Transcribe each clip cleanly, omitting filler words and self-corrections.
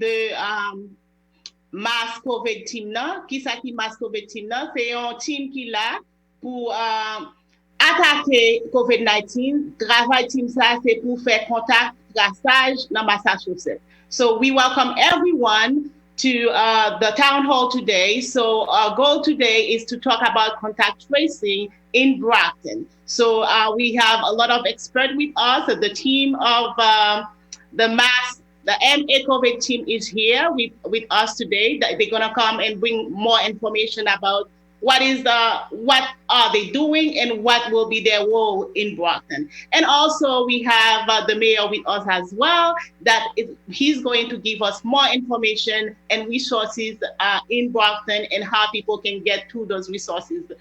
de Mass COVID team là. Qui ça qui Mass COVID team là? C'est un team qui là pour attaquer COVID-19. Travail team ça c'est pour faire contact traçage dans Massachusetts. So we welcome everyone to the town hall today. So our goal today is to talk about contact tracing in Brockton. So we have a lot of experts with us. The team of the MA COVID team is here with us today. They're gonna come and bring more information about what are they doing and what will be their role in Brockton. And also we have the mayor with us as well, he's going to give us more information and resources in Brockton and how people can get to those resources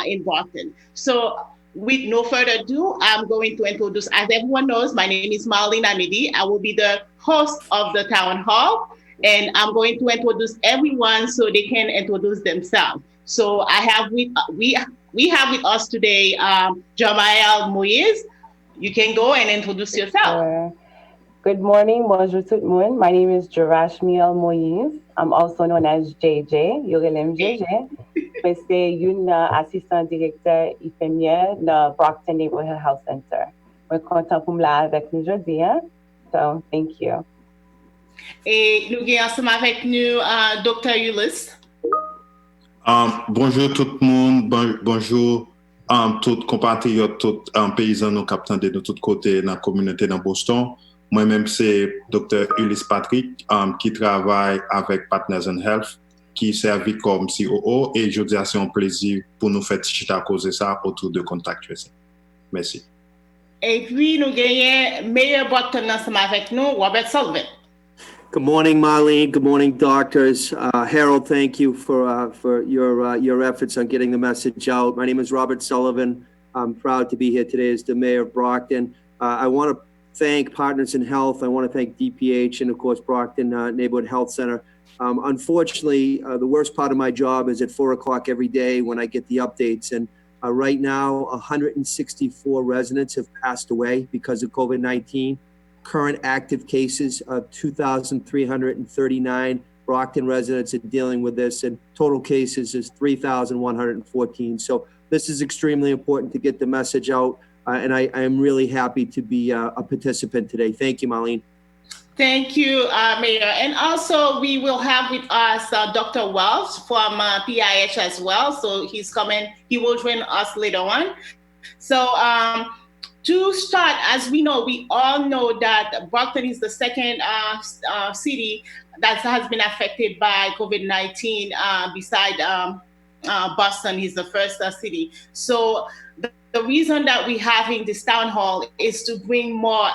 in Brockton. So with no further ado, I'm going to introduce, as everyone knows, my name is Marlene Amidi. I will be the host of the town hall, and I'm going to introduce everyone so they can introduce themselves. So we have with us today Jamael Moïse. You can go and introduce yourself. Good morning, bonjour tout le monde. My name is Jarashmiel Moïse. I'm also known as JJ, Yorelem JJ. Je suis une assistante directeur infirmière dans Brockton Neighborhood Health Center. We're content pour me avec nous aujourd'hui. So, thank you. Et nous avons ensemble avec nous Dr. Ulysse. Bonjour tout le monde, bonjour tous compatriotes, tous paysans, nos capitaines de tous côtés dans la communauté dans Boston. Moi-même, c'est Dr. Ulysse Patrick qui travaille avec Partners in Health, qui servait comme COO et je dis c'est un plaisir pour nous faire causer ça autour de Contact Tracing. Merci. Et puis, nous avons Mayor Brockton ensemble avec nous, Robert Sullivan. Good morning, Marlene. Good morning, doctors. Harold, thank you for your efforts on getting the message out. My name is Robert Sullivan. I'm proud to be here today as the mayor of Brockton. I want to thank Partners in Health. I want to thank DPH and, of course, Brockton Neighborhood Health Center. Unfortunately, the worst part of my job is at 4 o'clock every day when I get the updates. And right now, 164 residents have passed away because of COVID-19. Current active cases of 2,339 Brockton residents are dealing with this, and total cases is 3,114. So this is extremely important to get the message out, and I am really happy to be a participant today. Thank you, Marlene. Thank you, Mayor. And also we will have with us Dr. Wells from PIH as well. So he's coming, he will join us later on. So to start, as we all know that Brockton is the second city that has been affected by COVID-19 beside Boston is the first city. So the reason that we're having this town hall is to bring more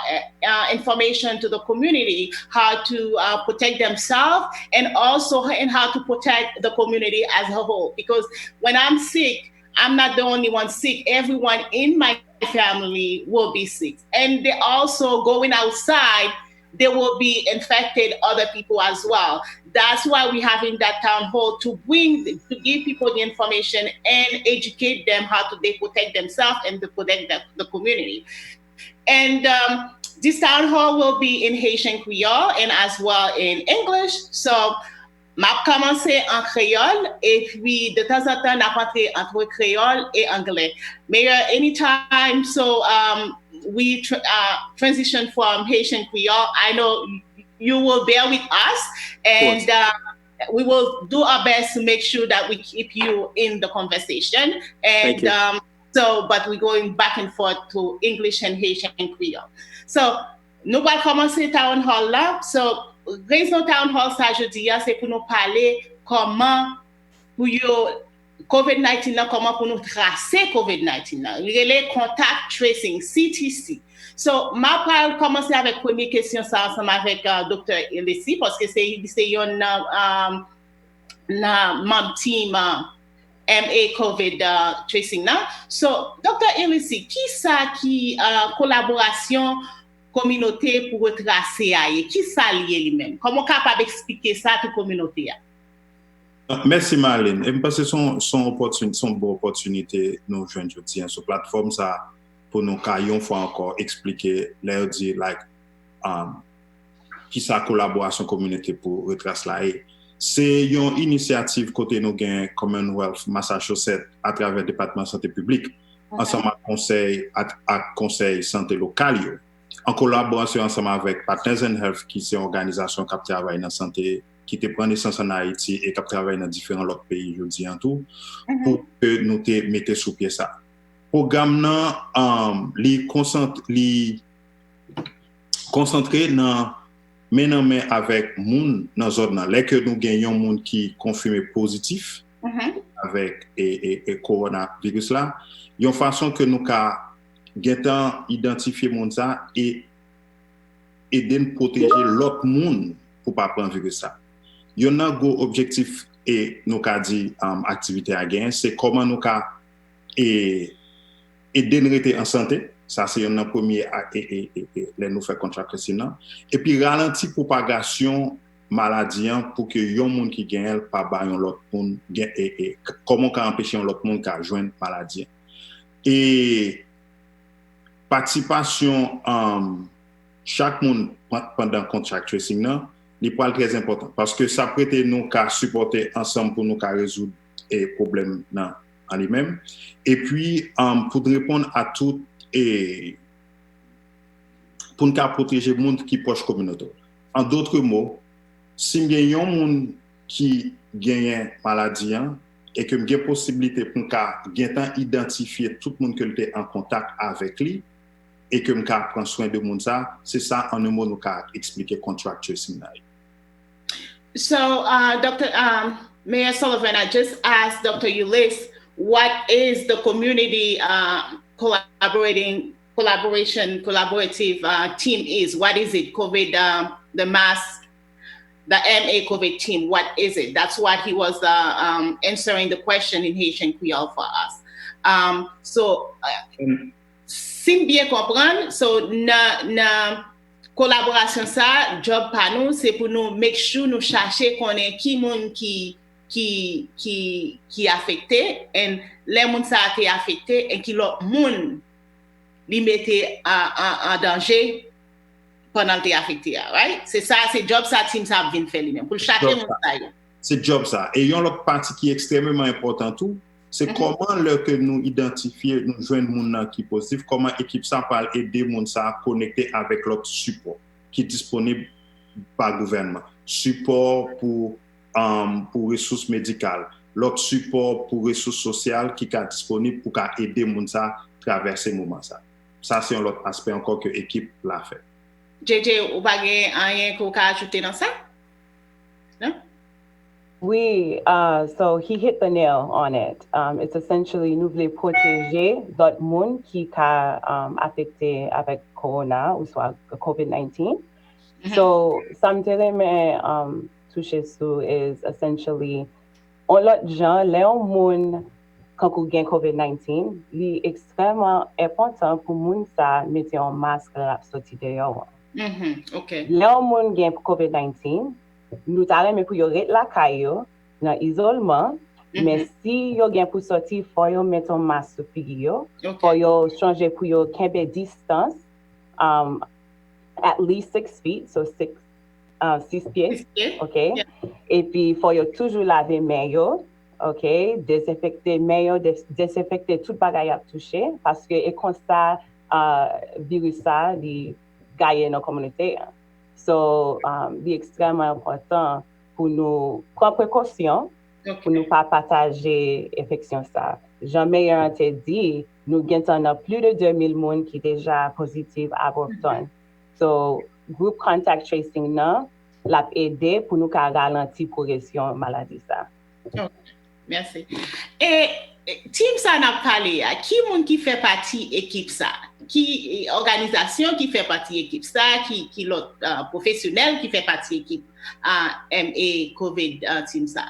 information to the community, how to protect themselves and also in how to protect the community as a whole. Because when I'm sick, I'm not the only one sick. Everyone in my family will be sick. And they also going outside, they will be infected other people as well. That's why we're having that town hall to give people the information and educate them how they protect themselves and to protect the community. And this town hall will be in Haitian Creole and as well in English. So, m'a commencé en créole et puis de temps en temps n'a rentré entre créole et anglais. Mayor, anytime, so we transition from Haitian Creole. I know you will bear with us, and we will do our best to make sure that we keep you in the conversation. And but we're going back and forth to English and Haitian Creole. So, nous allons commencer town hall là. So, raison town hall ça je dis c'est pour nous parler comment pour COVID-19 là, comment pour nous tracer COVID-19 là, les contact tracing CTC. So ma parle commencer avec première question ça ensemble avec Dr. Ulysse parce que c'est un membre team MA COVID tracing là. So Dr. Ulysse, qui ça qui collaboration communauté pour retracer qui ça lié lui-même? Comment capable expliquer ça à la communauté? Merci Marlene. Et parce que son bonne opportunité nous joindre aujourd'hui sur plateforme ça pour nous une fois encore expliquer leur dire qui sa collaboration communauté pour retrace là. C'est une initiative côté nous gain Commonwealth Massachusetts à travers le département de santé publique, ensemble avec conseil santé local, en collaboration ensemble avec Partners in Health, qui c'est une organisation qui travaille dans la santé, qui te prend naissance en Haïti et qui travaille dans différents autres pays, je dis en tout, pour que nous te mettions sous pied ça. Le programme li concentré dans mais avec moun dans zone là, là que nous gagnons moun qui confirmé positif avec et coronavirus là, une façon que nous ca identifier moun ça et aider nous protéger l'autre monde pour pas prendre virus ça. Yon a go objectif et nous ca dit activité à gain, c'est comment nous ca et nous rester en santé. Ça, c'est un premier et nous faire contracter sinon. Et puis, ralentir propagation maladie pour que les gens qui gagnent pas baillent l'autre monde et comment empêcher l'autre monde qui joindre maladie. Et participation chaque monde pendant contact tracing là, n'est pas très important parce que ça prête nous qu'à supporter ensemble pour nous qu'à résoudre les problèmes en lui-même. Et puis, pour répondre à tout et pour nous protéger le monde qui est proche communautaire. En d'autres mots, si il y a un monde qui gagne maladie et que j'ai possibilité pour nous identifier tout le monde qui est en contact avec lui et que nous prend soin de monde ça, c'est ça en un mot nous expliquer contract tracing. So, Dr. Mayor Sullivan, I just asked Dr. Ulyss, what is the community collaborative team is? What is it? COVID, the mass, the MA COVID team, what is it? That's what he was answering the question in Haitian Creole for us. Si bien comprendre, na collaboration ça, job pa nous, c'est pour nous make sure nous chercher qu'on est qui moun qui affecté et les moun ça a été affecté et qui l'autre moun li mette en danger pendant que t'es affecté, right? C'est ça, c'est job ça team ça vient faire lui-même pour chercher moun ça. C'est job ça. Et une autre partie qui est extrêmement important tout, c'est comment que nous identifier, nous joindre moun qui positif, comment équipe ça parle aider moun ça à connecter avec l'autre support qui est disponible par le gouvernement. Support pour ressources médicales, l'autre support pour ressources sociales qui est disponible pour aider moun ça à traverser moment ça. Ça c'est un autre aspect encore que l'équipe l'a fait. JJ, ou pas rien qu'on peut ajouter dans ça? Non? Oui, so he hit the nail on it. It's essentially nous voulons protéger d'autres monde qui a affecté avec corona ou soit COVID-19. So, ça me dirait toucher sur is essentially on l'autre gens, les monde quand on gagne COVID-19, c'est extrêmement important pour moun ça mettre un masque à sortir dehors. Okay. Les monde gagne COVID-19, nous t'arrêtons pour y rester la caillou dans isolement, mais si yo gagne pour sortir, faut yo mettre un masque sur yo, faut yo changer pour yo kembe distance, at least 6 feet, so 6 pieds, okay? Yeah. Et puis faut yo toujours laver main yo, okay? Désinfecter main yo, désinfecter tout bagay à toucher, parce que et comme ça, virus ça, li gagne dans la communauté. So, c'est extrêmement important pour nous prendre précaution, pour ne pas partager l'infection. Jean-Meyer a dit, nous avons plus de 2000 personnes qui sont déjà positives à Brockton. So, group contact tracing l'a aidé pour nous ralentir la progression de la maladie. Merci. Et team ça n'a parlé, qui fait partie de l'équipe ça? Qui organisation qui fait partie de l'équipe ça, qui l'autre professionnel qui fait partie de l'équipe MA COVID team ça.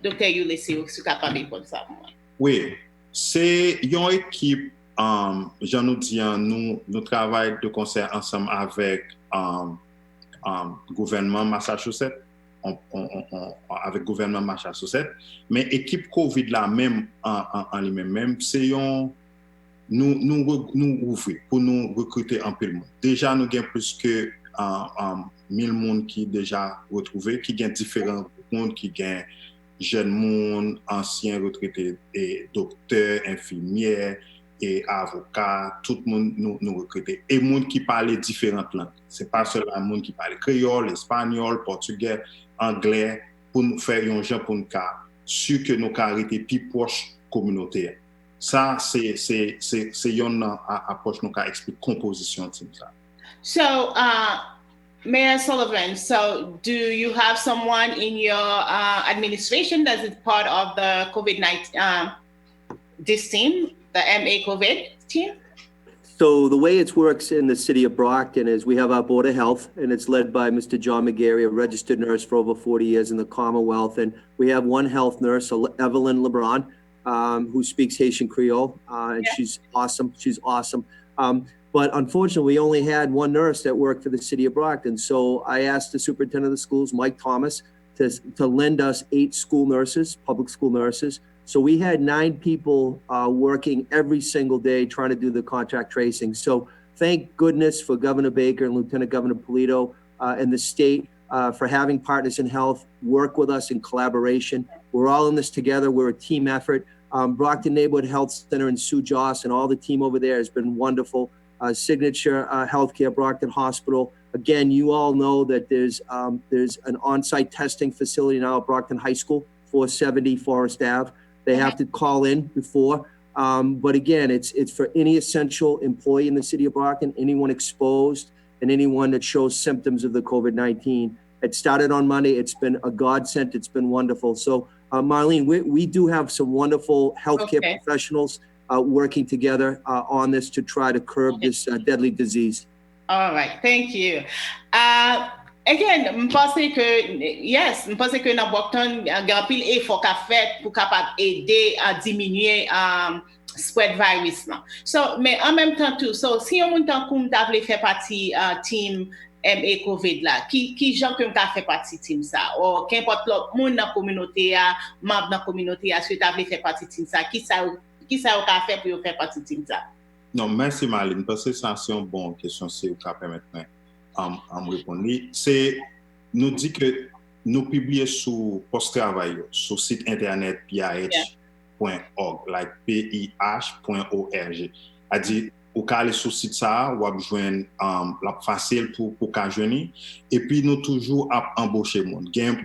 Docteur Ulyss, vous êtes capable de répondre ça moi. Oui, c'est une équipe, j'en nous dis, nous travaillons de concert ensemble avec le gouvernement Massachusetts, avec le gouvernement Massachusetts, mais l'équipe COVID là même en lui-même, c'est un nous ouvrons pour nous recruter un peu le monde. Déjà, nous avons plus que 1000 moun qui déjà retrouvé, qui gagne différents mondes, qui gagne jeunes moun, anciens retraités, et docteurs, infirmières, et avocats, tout le monde nous recruter. Et monde qui parle différentes langues. C'est pas seulement monde qui parle créole, espagnol, portugais, anglais, pour nous faire un genre pour nous sûr que nous arrêter plus proche communautaire. Ça, c'est une approche nous explique composition de ça. So, Mayor Sullivan, so do you have someone in your administration that is part of the COVID-19, this team, the MA COVID team? So the way it works in the city of Brockton is we have our Board of Health, and it's led by Mr. John McGarry, a registered nurse for over 40 years in the Commonwealth. And we have one health nurse, Evelyn LeBron, who speaks Haitian Creole, and she's awesome. She's awesome. But unfortunately, we only had one nurse that worked for the city of Brockton. So I asked the superintendent of the schools, Mike Thomas, to lend us 8 school nurses, public school nurses. So we had 9 people working every single day trying to do the contact tracing. So thank goodness for Governor Baker and Lieutenant Governor Polito and the state for having Partners in Health work with us in collaboration. We're all in this together. We're a team effort. Brockton Neighborhood Health Center and Sue Joss and all the team over there has been wonderful. Signature Healthcare, Brockton Hospital. Again, you all know that there's an on-site testing facility now at Brockton High School, 470 Forest Ave. They have to call in before. But again, it's for any essential employee in the city of Brockton, anyone exposed, and anyone that shows symptoms of the COVID-19. It started on Monday. It's been a godsend. It's been wonderful. So, Marlene, we do have some wonderful healthcare professionals working together on this to try to curb this deadly disease. All right, thank you. Again, je pense que dans Brockton, il y a un pile effort qu'a fait pour capable aider à diminuer spread virus là. So, mais en même temps tout, so si on monte comme t'avait fait partie team MA COVID là, qui gens que m'ta fait partie team ça, ou qu'importe l'autre monde dans communauté membre dans communauté si t'avait fait partie team ça, qui ça on a fait pour faire partie de ça? Non, merci Marlene, parce que ça c'est une bonne question, c'est vous permettre à me répondre. C'est nous dit que nous publions sur post-travail sur site internet pih.org, like pih.org. A dit ou aller sur site ça, ou joindre la facile pour joindre et puis nous toujours embaucher monde. Gain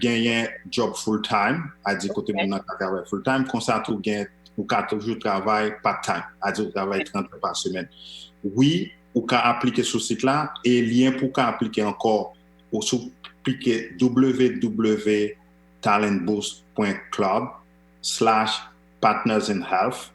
job full time, a dit côté mon travail full time, comme ça tout gain ou 4 jours de travail part-time, c'est-à-dire vous travaillez 30 heures par semaine. Oui, vous pouvez appliquer sur ce site-là et lien pour appliquer encore, vous appliquer www.talentboost.club/partnersinhealth,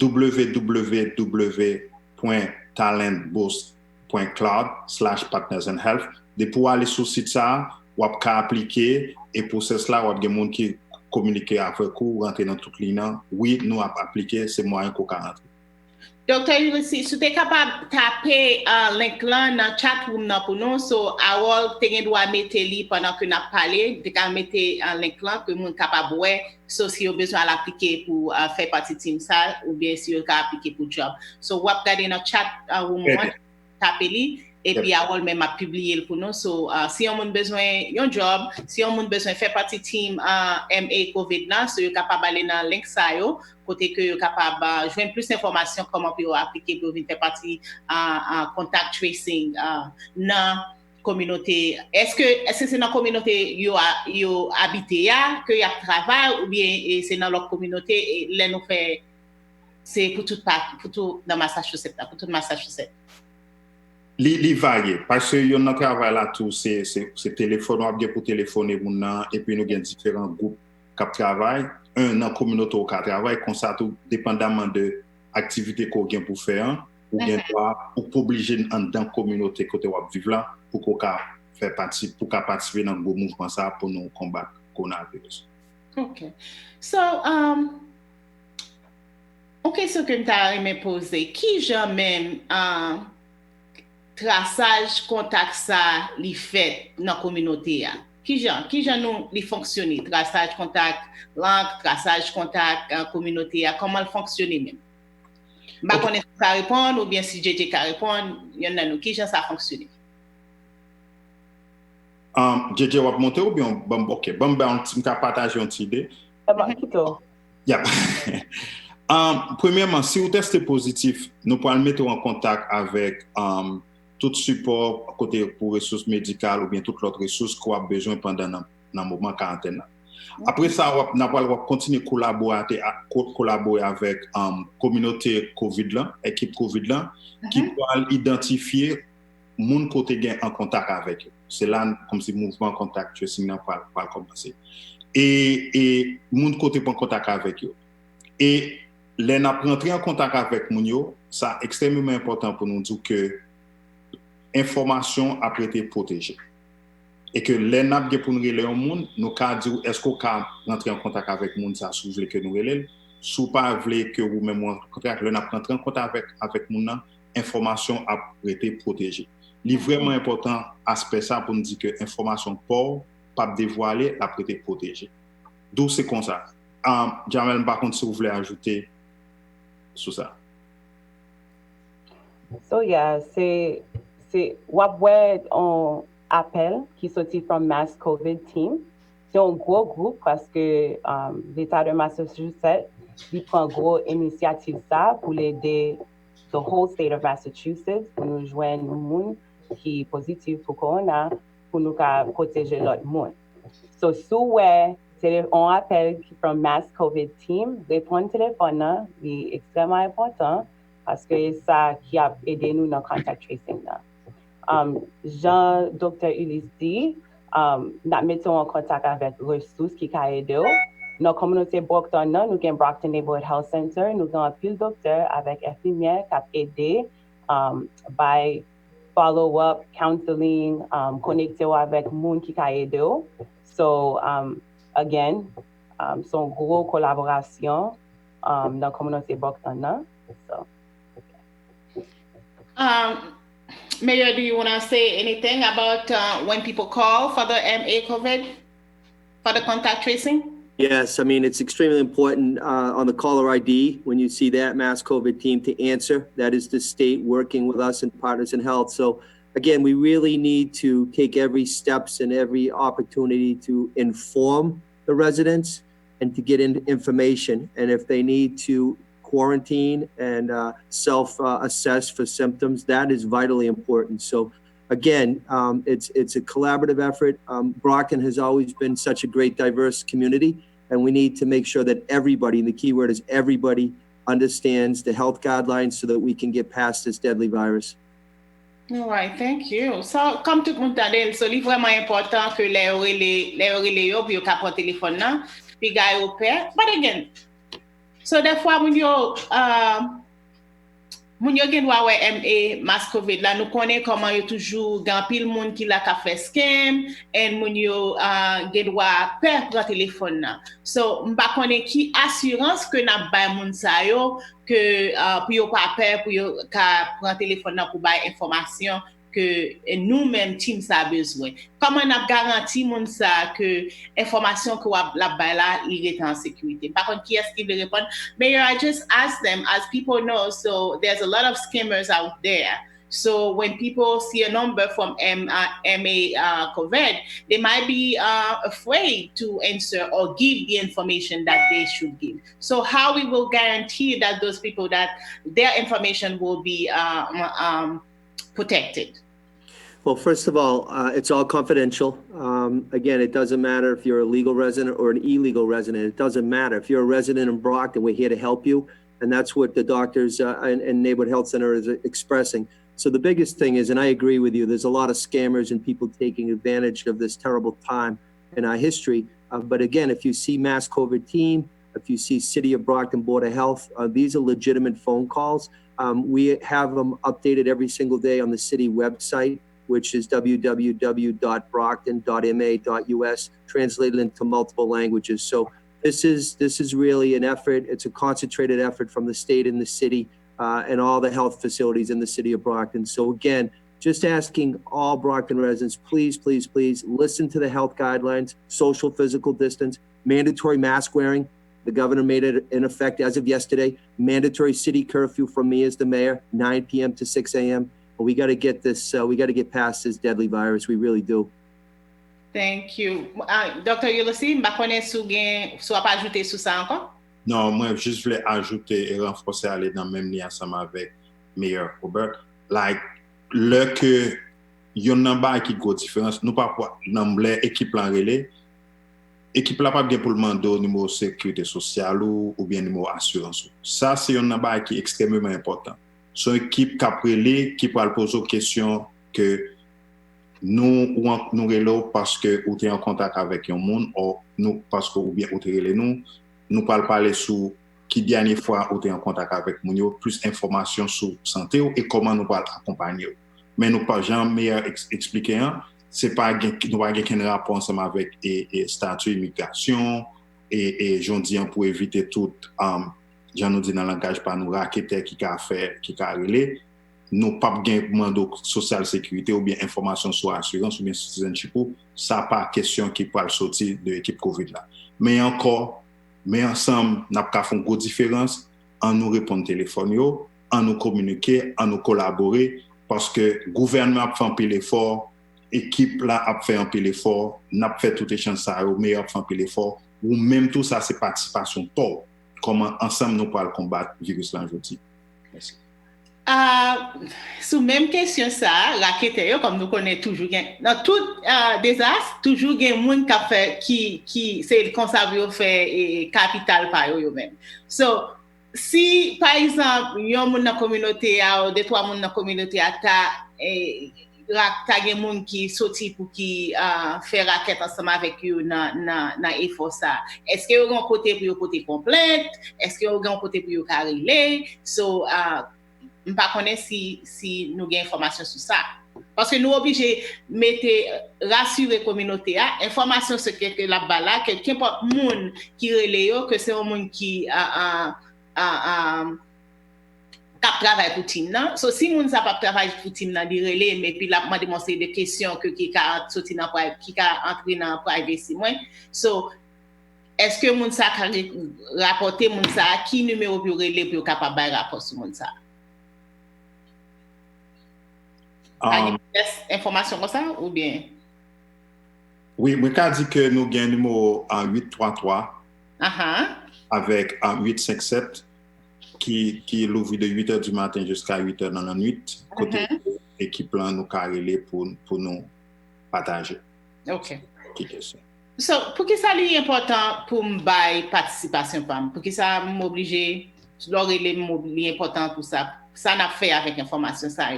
www.talentboost.club/partnersinhealth. De pour aller sur ce site-là, vous pouvez appliquer et pour cela, vous avez des gens qui communiquer avec vous, rentrer dans toute ligne. Oui, nous avons appliqué ces moyens qu'on a rentré. Docteur Ulysses, si tu es capable de taper link là dans le chat room pour nous, so Awol te doit mettre li pendant que nous parlé, tu peux mettre un link là que nous capable voir, so si vous besoin l'appliquer pour faire partie de team ça ou bien si vous appliquer pour job. So vous regardez dans le chat room, taper li. Et puis, Awol même a publié pour nous. So, si on a besoin d'un job, si on a besoin de faire partie de team MA COVID là, so, vous êtes capable d'aller dans le link ça, côté que vous êtes capable de joindre plus d'informations comment vous appliquer pour faire partie contact tracing dans la communauté. Est-ce que c'est dans la communauté vous habitez que vous travaillez ou bien c'est dans l'autre communauté et là nous fait c'est pour tout dans Massachusetts, pour tout Massachusetts? Li varie parce que yon nan travail là tout c'est téléphone ou bien pour téléphoner moun nan et puis nous avons différents groupes qui travaillent un dans communauté qui travaille comme ça tout dépendamment de activité qu'on gain pour faire ou bien ou pour obliger dans communauté côté ou vivre là pour qu'on faire partie pour participer dans le mouvement ça pour nous combattre coronavirus. Okay. So question que m'ta aimé poser qui jamais traçage contact ça li fait dans communauté qui gens nous li fonctionner traçage contact langue traçage contact communauté comment il fonctionne même ba connaître ça répondre ou bien si JJ ka répondre y en a nous qui gens ça fonctionner JJ wap monte ou bien ok, bon ben on ka partager une idée. Kito. Yeah. Premièrement, si vous testez positif, nous pouvons le mettre en contact avec tout support côté pour ressources médicales ou bien toutes l'autre ressources qu'on a besoin pendant le moment quarantaine. Après ça, on va continuer à collaborer avec communauté COVID là, équipe COVID là, qui pourra identifier moun côté gain en contact avec eux. C'est là comme si mouvement contact tracing n'a pas commencé. Et moun côté en contact avec eux. Et les n'a rentrer en contact avec moun yo, ça extrêmement important pour nous dire que information a été protégée. Et que les n'a pour nous relayer au monde, nous ka dire est-ce qu'on peut rentrer en contact avec moun ça si vous voulez que nous relayer, si pas voulez que vous même en contact, les n'a rentrer en contact avec moun, information a été protégée. C'est vraiment important aspect ça pour nous dire que l'information pas dévoilée, a été protégée. D'où c'est comme ça. Jamel, par contre, si vous voulez ajouter sur ça. So yeah, c'est wapwe on appel qui sorti from Mass COVID Team. C'est un gros groupe parce que l'État de Massachusetts il prend gros initiative ça pour l'aider the whole state of Massachusetts pour nous joindre le monde qui est positif pour corona pour nous protéger l'autre monde. So c'est on appelle from Mass COVID Team, répondre au téléphone, c'est extrêmement important parce que c'est ça qui a aidé nous dans le contact tracing. Jean, Dr. Ulysse dit, nous mettons en contact avec ressources qui ont aidé. Dans la communauté Brockton, nous avons Brockton Neighborhood Health Center, nous avons un pile docteur avec infirmière qui a aidé by follow-up, counseling, connecté avec les gens qui ont aidé. So, again, son gros collaboration dans la communauté Brockton. So, Mayor, do you want to say anything about when people call for the MA COVID, for the contact tracing? Yes, I mean, it's extremely important on the caller ID when you see that Mass COVID Team to answer. That is the state working with us and Partners in Health. So again, we really need to take every steps and every opportunity to inform the residents and to get information. And if they need to quarantine and self-assess for symptoms, that is vitally important. So again, it's a collaborative effort. Brockton has always been such a great, diverse community, and we need to make sure that everybody, and the key word is everybody, understands the health guidelines so that we can get past this deadly virus. All right, thank you. So, comme tout le monde dit, c'est vraiment important que les relais yo puis yo ka prendre téléphone là, puis gars yo pair. But again, so des fois when yo gen wa MA mass COVID là, nous connaît comment yo toujours gan pile monde qui la ka fait scam and moun yo gen wa perdre téléphone là. So m'pa connaît qui assurance que n'a bay moun sa yo que pour yo pas peur pour yo ka prendre téléphone là pour bay information que nous-mêmes team ça besoin. Comment on a garanti moun ça que information que la bay là il est en sécurité. Par contre qui est-ce qui veut répondre? Mayor, I just ask them as people know, so there's a lot of scammers out there. So when people see a number from MA COVID, they might be afraid to answer or give the information that they should give. So how we will guarantee that those people that their information will be protected? Well, first of all, it's all confidential. Again, it doesn't matter if you're a legal resident or an illegal resident. It doesn't matter. If you're a resident in Brockton, we're here to help you. And that's what the doctors and Neighborhood Health Center is expressing. So the biggest thing is, and I agree with you, there's a lot of scammers and people taking advantage of this terrible time in our history. But again, if you see Mass COVID Team, if you see City of Brockton Board of Health, these are legitimate phone calls. We have them updated every single day on the city website, which is www.brockton.ma.us, translated into multiple languages. So this is really an effort. It's a concentrated effort from the state and the city and all the health facilities in the city of Brockton. So again, just asking all Brockton residents, please, please, please listen to the health guidelines, social, physical distance, mandatory mask wearing. The governor made it in effect as of yesterday, mandatory city curfew from me as the mayor, 9 p.m. to 6 a.m. We got to get this, we got to get past this deadly virus. We really do. Thank you. Dr. Ulysses, je connais si pas ajouter sur ça encore? Non, moi, juste voulais ajouter et renforcer, aller dans le même lien ensemble avec Meilleur Robert. Like, le que yon nan ba qui go différence, nous pas dans l'équipe en relais, équipe là pas bien pour le mando numéro sécurité sociale ou bien numéro assurance. Ça, c'est un ba qui est extrêmement important. Son équipe qui a relais, qui peut poser aux questions que nous relais parce que ou t'es en contact avec un monde ou nous parce que ou bien ou t'es relais nous parler sur qui dernière fois ou t'es en contact avec nous plus d'informations sur santé et comment nous parlons accompagner. Mais nous pas jamais expliquer c'est pas nous pas un rapport ensemble avec et statut immigration et j'en dis pour éviter tout j'en nous dit dans le langage par nous raqueter qui a fait qui a relé nous pas gain mandat social sécurité ou bien information sur assurance ou bien citizenship ça pas question qui peut sortir de l'équipe Covid là mais ensemble n'a pas fait une grosse différence en nous répondre téléphone en nous communiquer en nous collaborer parce que gouvernement a fait un peu l'effort équipe là a fait un peu l'effort n'a fait toutes les chances ça au meilleur fait un peu l'effort ou même tout ça c'est participation pour comment ensemble nous pour combattre le virus là aujourd'hui. Merci. Sous même question ça, raqueter comme nous connaissons toujours dans tout désastre toujours il y a des gens qui c'est comme ça fait capital par eux même. So si par exemple yon moun dans communauté ou deux trois moun dans communauté ta gen moun qui sorti pour qui faire raquette ensemble avec eux dans effort ça est-ce que yon côté pour yon côté complète est-ce que yon côté pour yon carrelé so je ne sais pas si nous avons information sur ça. Parce que nous sommes obligés de rassurer la communauté. Information sur que la bala, quelqu'un monde qui relève que c'est un monde qui travaille pour team. So, si moun n'a pas travaillé pour team, il relève, mais puis là, m'a démontré des questions qui a sorti dans qui a entré dans privacy. So, est-ce que moun ça a rapporté moun ça qui numéro pour relève pour capable de rapport sur moun ça? Information comme ça ou bien? Oui, moi je dis que nous avons un numéro en 833 avec un 857 qui l'ouvre de 8h du matin jusqu'à 8h dans la nuit. Côté équipe là nous carrelé pour nous partager. OK. So, pour que ça est important pour me participation pour que ça m'oblige l'oreille important pour ça. Ça n'a fait avec information ça.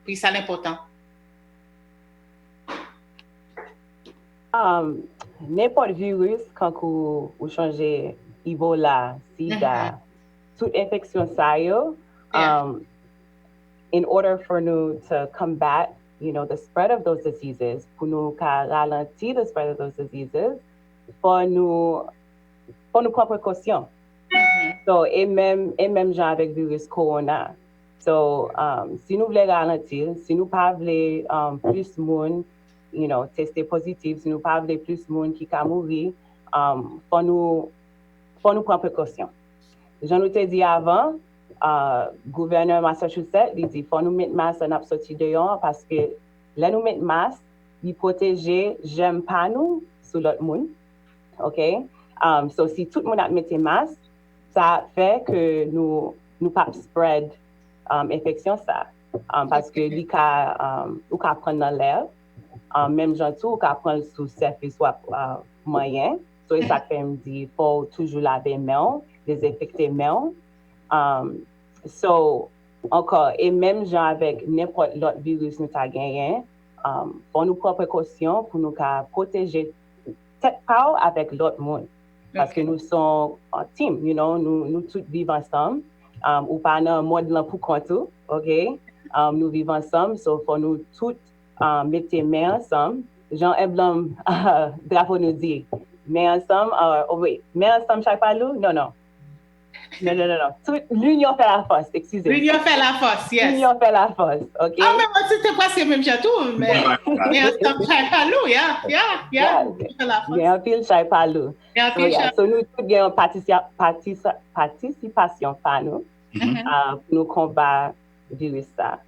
Puis ça l'important. N'importe virus quand vous changez Ebola, SIDA, toute infection ça in order for nous to combat, the spread of those diseases, pour nous ralentir the spread of those diseases, pour nous prendre précaution. So, et même genre avec virus corona. So, si nous voulons ralentir, si nous pas voulons plus monde, tester positif, si nous pas voulons plus monde qui va mourir, faut nous prendre précaution. J'en ai dit avant, gouverneur Massachusetts, il dit faut nous mettre masque en sortie dehors parce que là nous mettre masque, il protéger j'aime pas nous sur l'autre monde. OK? So si tout le monde a mis masque, ça fait que nous pas spread infection ça parce que li ka ou ka prendre dans l'air même gens tout ou ka prendre sous surface soit moyen so ça fait me dit faut toujours laver main désinfecter main so encore et même gens avec n'importe l'autre virus nous ta gagné faut nous prendre précaution pour nous ka protéger tête pas avec l'autre monde parce que nous sommes en team nous tous vivons ensemble ou pas dans mode là pour compte OK nous vivons ensemble so faut nous toutes mettre mains ensemble Jean Emblem drapeau nous dit mains ensemble mains ensemble chaque palou non toute l'union fait la force excusez l'union fait la force yes l'union fait la force OK mais moi c'était presque même tout mais ensemble chaque palou yeah fait la force bien pile chaque palou so nous toutes gagnons participation par nous pour nous combattre virus ça.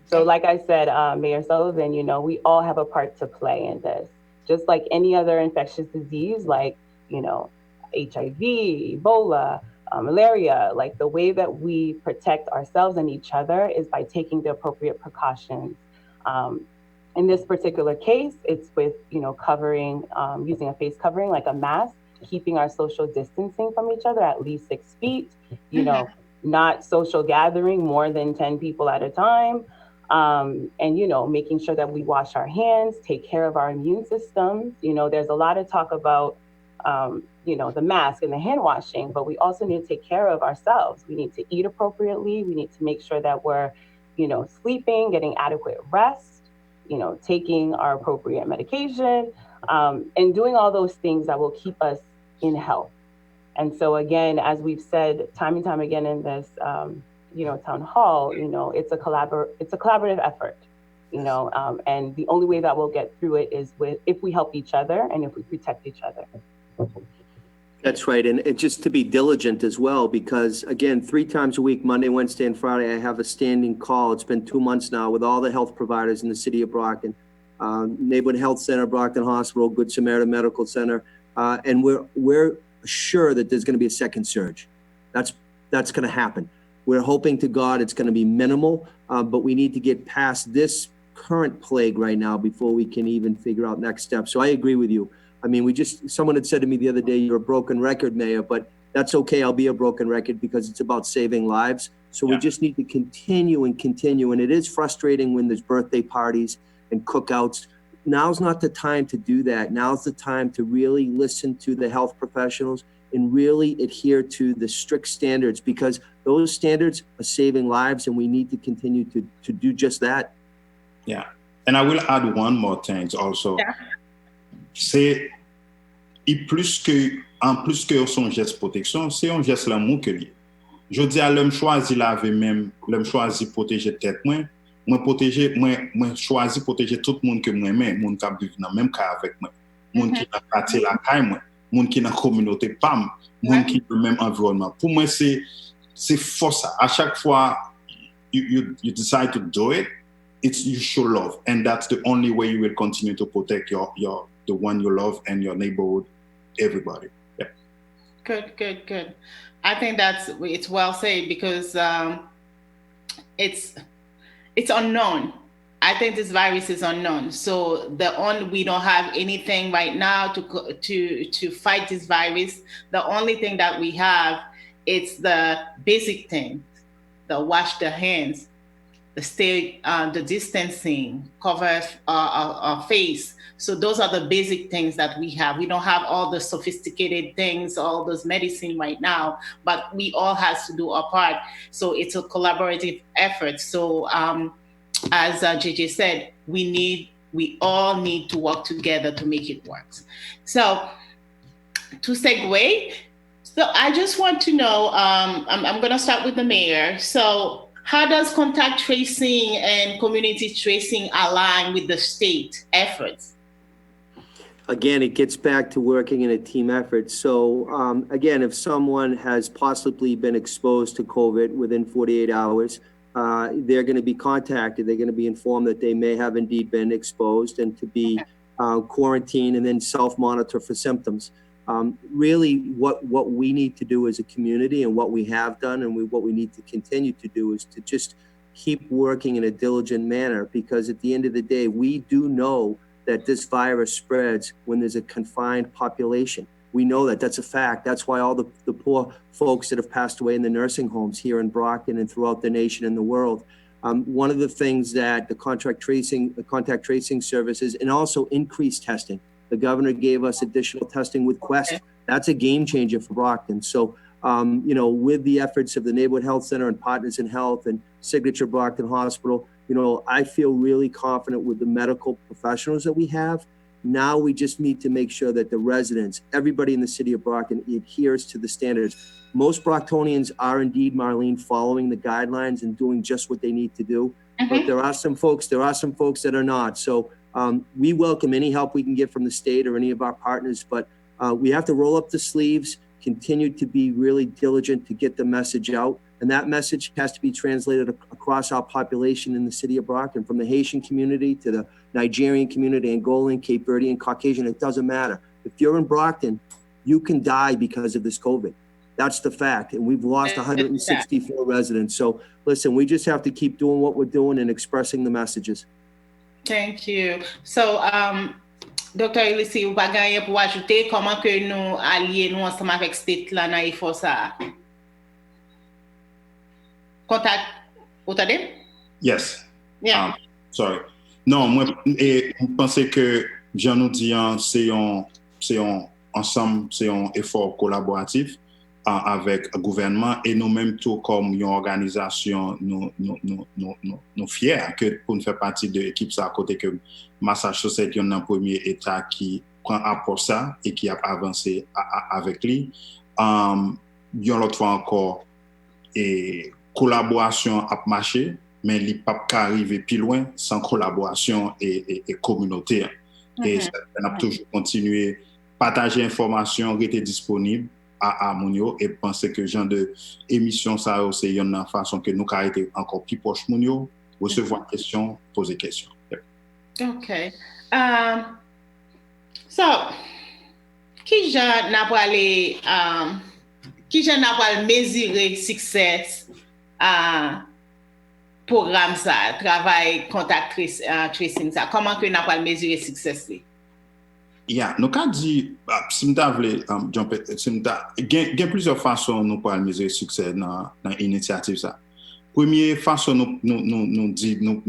So like I said, Mayor Sullivan, we all have a part to play in this. just like any other infectious disease, like, you know, HIV, Ebola, malaria, like the way that we protect ourselves and each other is by taking the appropriate precautions. Um, in this particular case, it's with, you know, covering, using a face covering like a mask, keeping our social distancing from each other at least 6 feet, you know, not social gathering more than 10 people at a time. And, you know, making sure that we wash our hands, take care of our immune systems. You know, there's a lot of talk about, you know, the mask and the hand washing, but we also need to take care of ourselves. We need to eat appropriately. We need to make sure that we're, you know, sleeping, getting adequate rest, you know, taking our appropriate medication, and doing all those things that will keep us in health. And so, again, as we've said time and time again in this, you know, town hall, you know, it's a collaborative effort, you know, and the only way that we'll get through it is if we help each other and if we protect each other. That's right. And just to be diligent as well, because again, 3 times a week, Monday, Wednesday, and Friday, I have a standing call. It's been 2 months now with all the health providers in the city of Brockton, Neighborhood Health Center, Brockton Hospital, Good Samaritan Medical Center. And we're sure that there's going to be a second surge. That's going to happen. We're hoping to God it's going to be minimal, but we need to get past this current plague right now before we can even figure out next steps. So I agree with you. I mean, someone had said to me the other day, you're a broken record, Mayor, but that's okay. I'll be a broken record because it's about saving lives. So we just need to continue and continue. And it is frustrating when there's birthday parties and cookouts. Now's not the time to do that. Now's the time to really listen to the health professionals and really adhere to the strict standards, because those standards are saving lives and we need to continue to do just that. Yeah. And I will add one more thing also. Yeah. C'est en plus que son geste protection, c'est un geste l'amour que lié. Je dis à l'homme choisi laver même, l'homme choisi protéger tête moi choisi protéger tout le monde que moi aime, monde qui vit dans même cas avec moi, monde qui dans quartier la caille moi, monde qui dans communauté PAM, monde qui dans même environnement. Pour moi c'est force à chaque fois you decide to do it, it's you show love, and that's the only way you will continue to protect the one you love and your neighborhood, everybody. Yeah. Good. I think it's well said, because it's unknown. I think this virus is unknown. So we don't have anything right now to fight this virus. The only thing that we have, it's the basic thing: the wash the hands, the distancing, cover our face. So those are the basic things that we have. We don't have all the sophisticated things, all those medicine right now, but we all have to do our part. So it's a collaborative effort. So as JJ said, we all need to work together to make it work. So to segue, so I just want to know, I'm going to start with the mayor. So how does contact tracing and community tracing align with the state efforts? Again, it gets back to working in a team effort. So again, if someone has possibly been exposed to COVID within 48 hours, they're going to be contacted. They're going to be informed that they may have indeed been exposed and to be quarantined and then self-monitor for symptoms. Really, what we need to do as a community and what we have done and what we need to continue to do is to just keep working in a diligent manner, because at the end of the day, we do know that this virus spreads when there's a confined population. We know that. That's a fact. That's why all the poor folks that have passed away in the nursing homes here in Brockton and throughout the nation and the world. One of the things that the contact tracing services, and also increased testing. The governor gave us additional testing with Quest. That's a game changer for Brockton. So, with the efforts of the Neighborhood Health Center and Partners in Health and Signature Brockton Hospital, I feel really confident with the medical professionals that we have. Now we just need to make sure that the residents, everybody in the city of Brockton, adheres to the standards. Most Brocktonians are indeed, Marlene, following the guidelines and doing just what they need to do. But there are some folks that are not. So we welcome any help we can get from the state or any of our partners, but we have to roll up the sleeves, continue to be really diligent to get the message out. And that message has to be translated across our population in the city of Brockton, from the Haitian community to the Nigerian community, Angolan, Cape Verdean, Caucasian, it doesn't matter. If you're in Brockton, you can die because of this COVID. That's the fact. And we've lost 164 residents. So listen, we just have to keep doing what we're doing and expressing the messages. Thank you. So, Dr. Elisi, vous pas gagné pour ajouter comment que nous allions nous ensemble avec state là dans effort ça. Contact, vous entendez? Yes. Yeah. Sorry. Non, moi, je pense que Jean nous dit, c'est un ensemble, c'est un effort collaboratif avec le gouvernement et nous-mêmes, tout comme une organisation, nous fiers que pour nous faire partie de l'équipe, ça à côté que Massachusetts est un premier État qui prend apport ça et qui a avancé avec lui. L'autre fois encore, et collaboration a marché, mais il ne peut pas arriver plus loin sans collaboration et communauté. Et on a toujours continué à partager l'information, rester disponible à Mounio et penser que genre de émission, ça c'est une façon que nous avons été encore plus proches Mounio, recevoir des questions, poser des questions. OK. So, qui j'en n'a pas mesurer succès programme ça, travail contact tracing ça, comment que n'a pas mesurer succès? Yeah, nous avons dit, si nous avons il y a plusieurs façons nous pour mesurer succès dans l'initiative ça. Première façon nous dit nous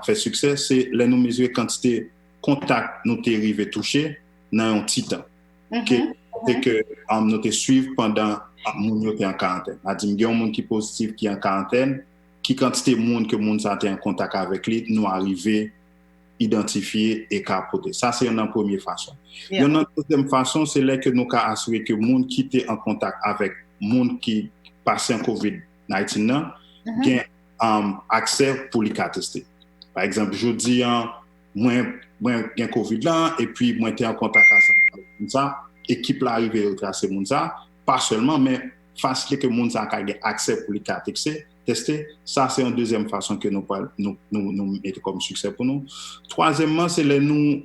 fait succès, c'est là nous mesurer quantité contact nous t'es arrivé toucher dans un petit temps. C'est que nous te suivre pendant mon était en quarantaine. A dit il y a un monde qui est positif qui est en quarantaine, qui quantité monde que monde ça en contact avec lui nous arriver identifier et capoter. Ça, c'est une première façon. Yeah. Une deuxième façon, c'est là que nous avons assuré que le monde qui était en contact avec le monde qui passait en COVID-19 a accès pour les tester. Par exemple, je dis, moi, j'ai COVID là, et puis moi, j'étais en contact avec ça, équipe là arrive à retracer ça, pas seulement, mais faciliter que le monde a accès pour les tester, ça c'est une deuxième façon que nous mettons comme succès pour nous. Troisièmement, c'est les nous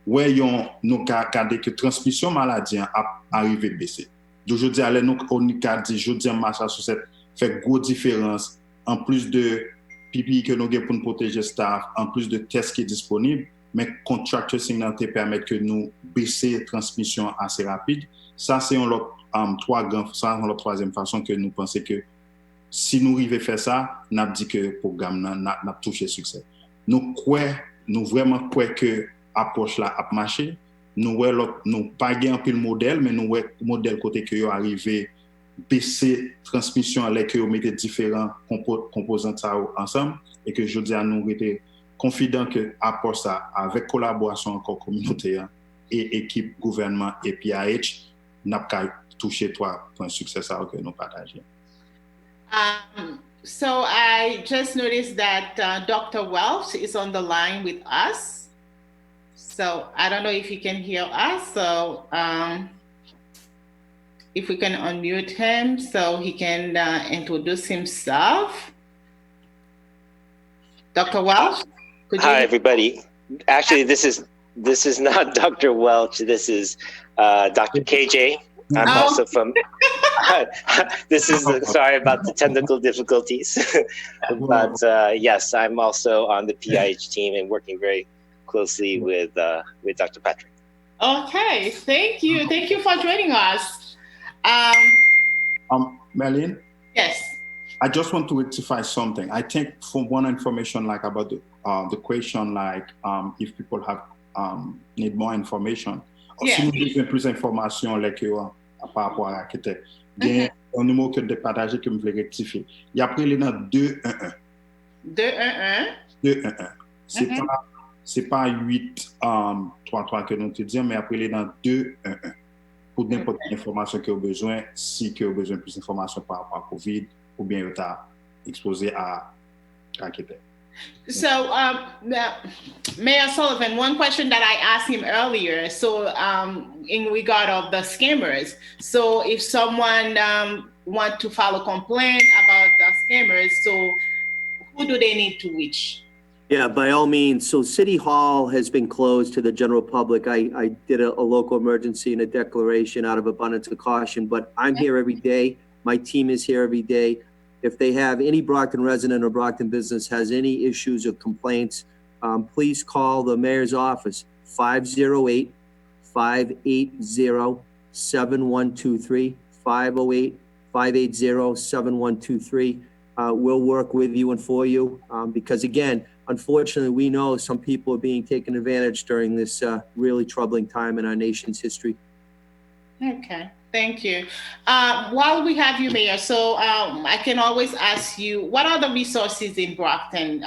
regardé que transmission maladie a arrivé baisser. D'aujourd'hui, nous on a dit jeudi en Massachusetts fait grosse différence en plus de pipi que nous avons pour nous protéger staff, en plus de tests qui est disponible, mais contract tracing permet que nous baisser transmission assez rapide. Ça c'est la troisième façon que nous pensons que si nous arrivons à faire ça, nous avons dit que le programme n'a touché succès. Nous vraiment croyons que l'approche là a marché. Nous n'avons pas gagné un peu le modèle, mais nous avons le modèle côté que nous arrivé à baisser la transmission avec que nous mettons différents composants ensemble et que je dis à nous être confidents que l'approche ça avec collaboration encore communautaire et équipe gouvernement et PIH n'a pas touché trois points de succès que nous partageons. So I just noticed that Dr. Welch is on the line with us. So I don't know if he can hear us. So if we can unmute him so he can introduce himself. Dr. Welch? Hi, everybody. Actually, this is not Dr. Welch. This is Dr. KJ. I'm also from, sorry about the technical difficulties, but yes, I'm also on the PIH team and working very closely with Dr. Patrick. Okay, thank you. Thank you for joining us. Marlene? Yes. I just want to rectify something. I think from one information like about the question, like if people have need more information, si nous besoin plus d'informations, like par rapport à l'architecte, il y a un numéro que de partager que je voulais rectifier. Il y a pris les dans 211. 211? 211. C'est pas 833 que nous te disons, mais après les dans 211. Pour n'importe quelle information que vous avez besoin, si vous avez besoin de plus d'informations par rapport à COVID, ou bien vous êtes exposé à l'architecte. So, Mayor Sullivan, one question that I asked him earlier, so in regard of the scammers, so if someone want to file a complaint about scammers, so who do they need to reach? Yeah, by all means. So City Hall has been closed to the general public. I did a local emergency and a declaration out of abundance of caution, but I'm here every day. My team is here every day. If they have any Brockton resident or Brockton business has any issues or complaints, please call the mayor's office, 508-580-7123, 508-580-7123. We'll work with you and for you because, again, unfortunately, we know some people are being taken advantage during this really troubling time in our nation's history. Okay, thank you. While we have you, Mayor, so I can always ask you, what are the resources in Brockton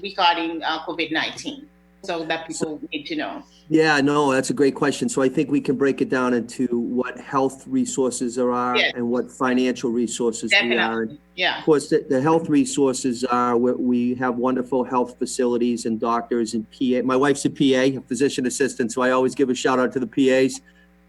regarding COVID-19 so that people need to know? Yeah, no, that's a great question. So I think we can break it down into what health resources there are and what financial resources we are. Yeah. Of course, the health resources are we have wonderful health facilities and doctors and PA. My wife's a PA, a physician assistant, so I always give a shout out to the PAs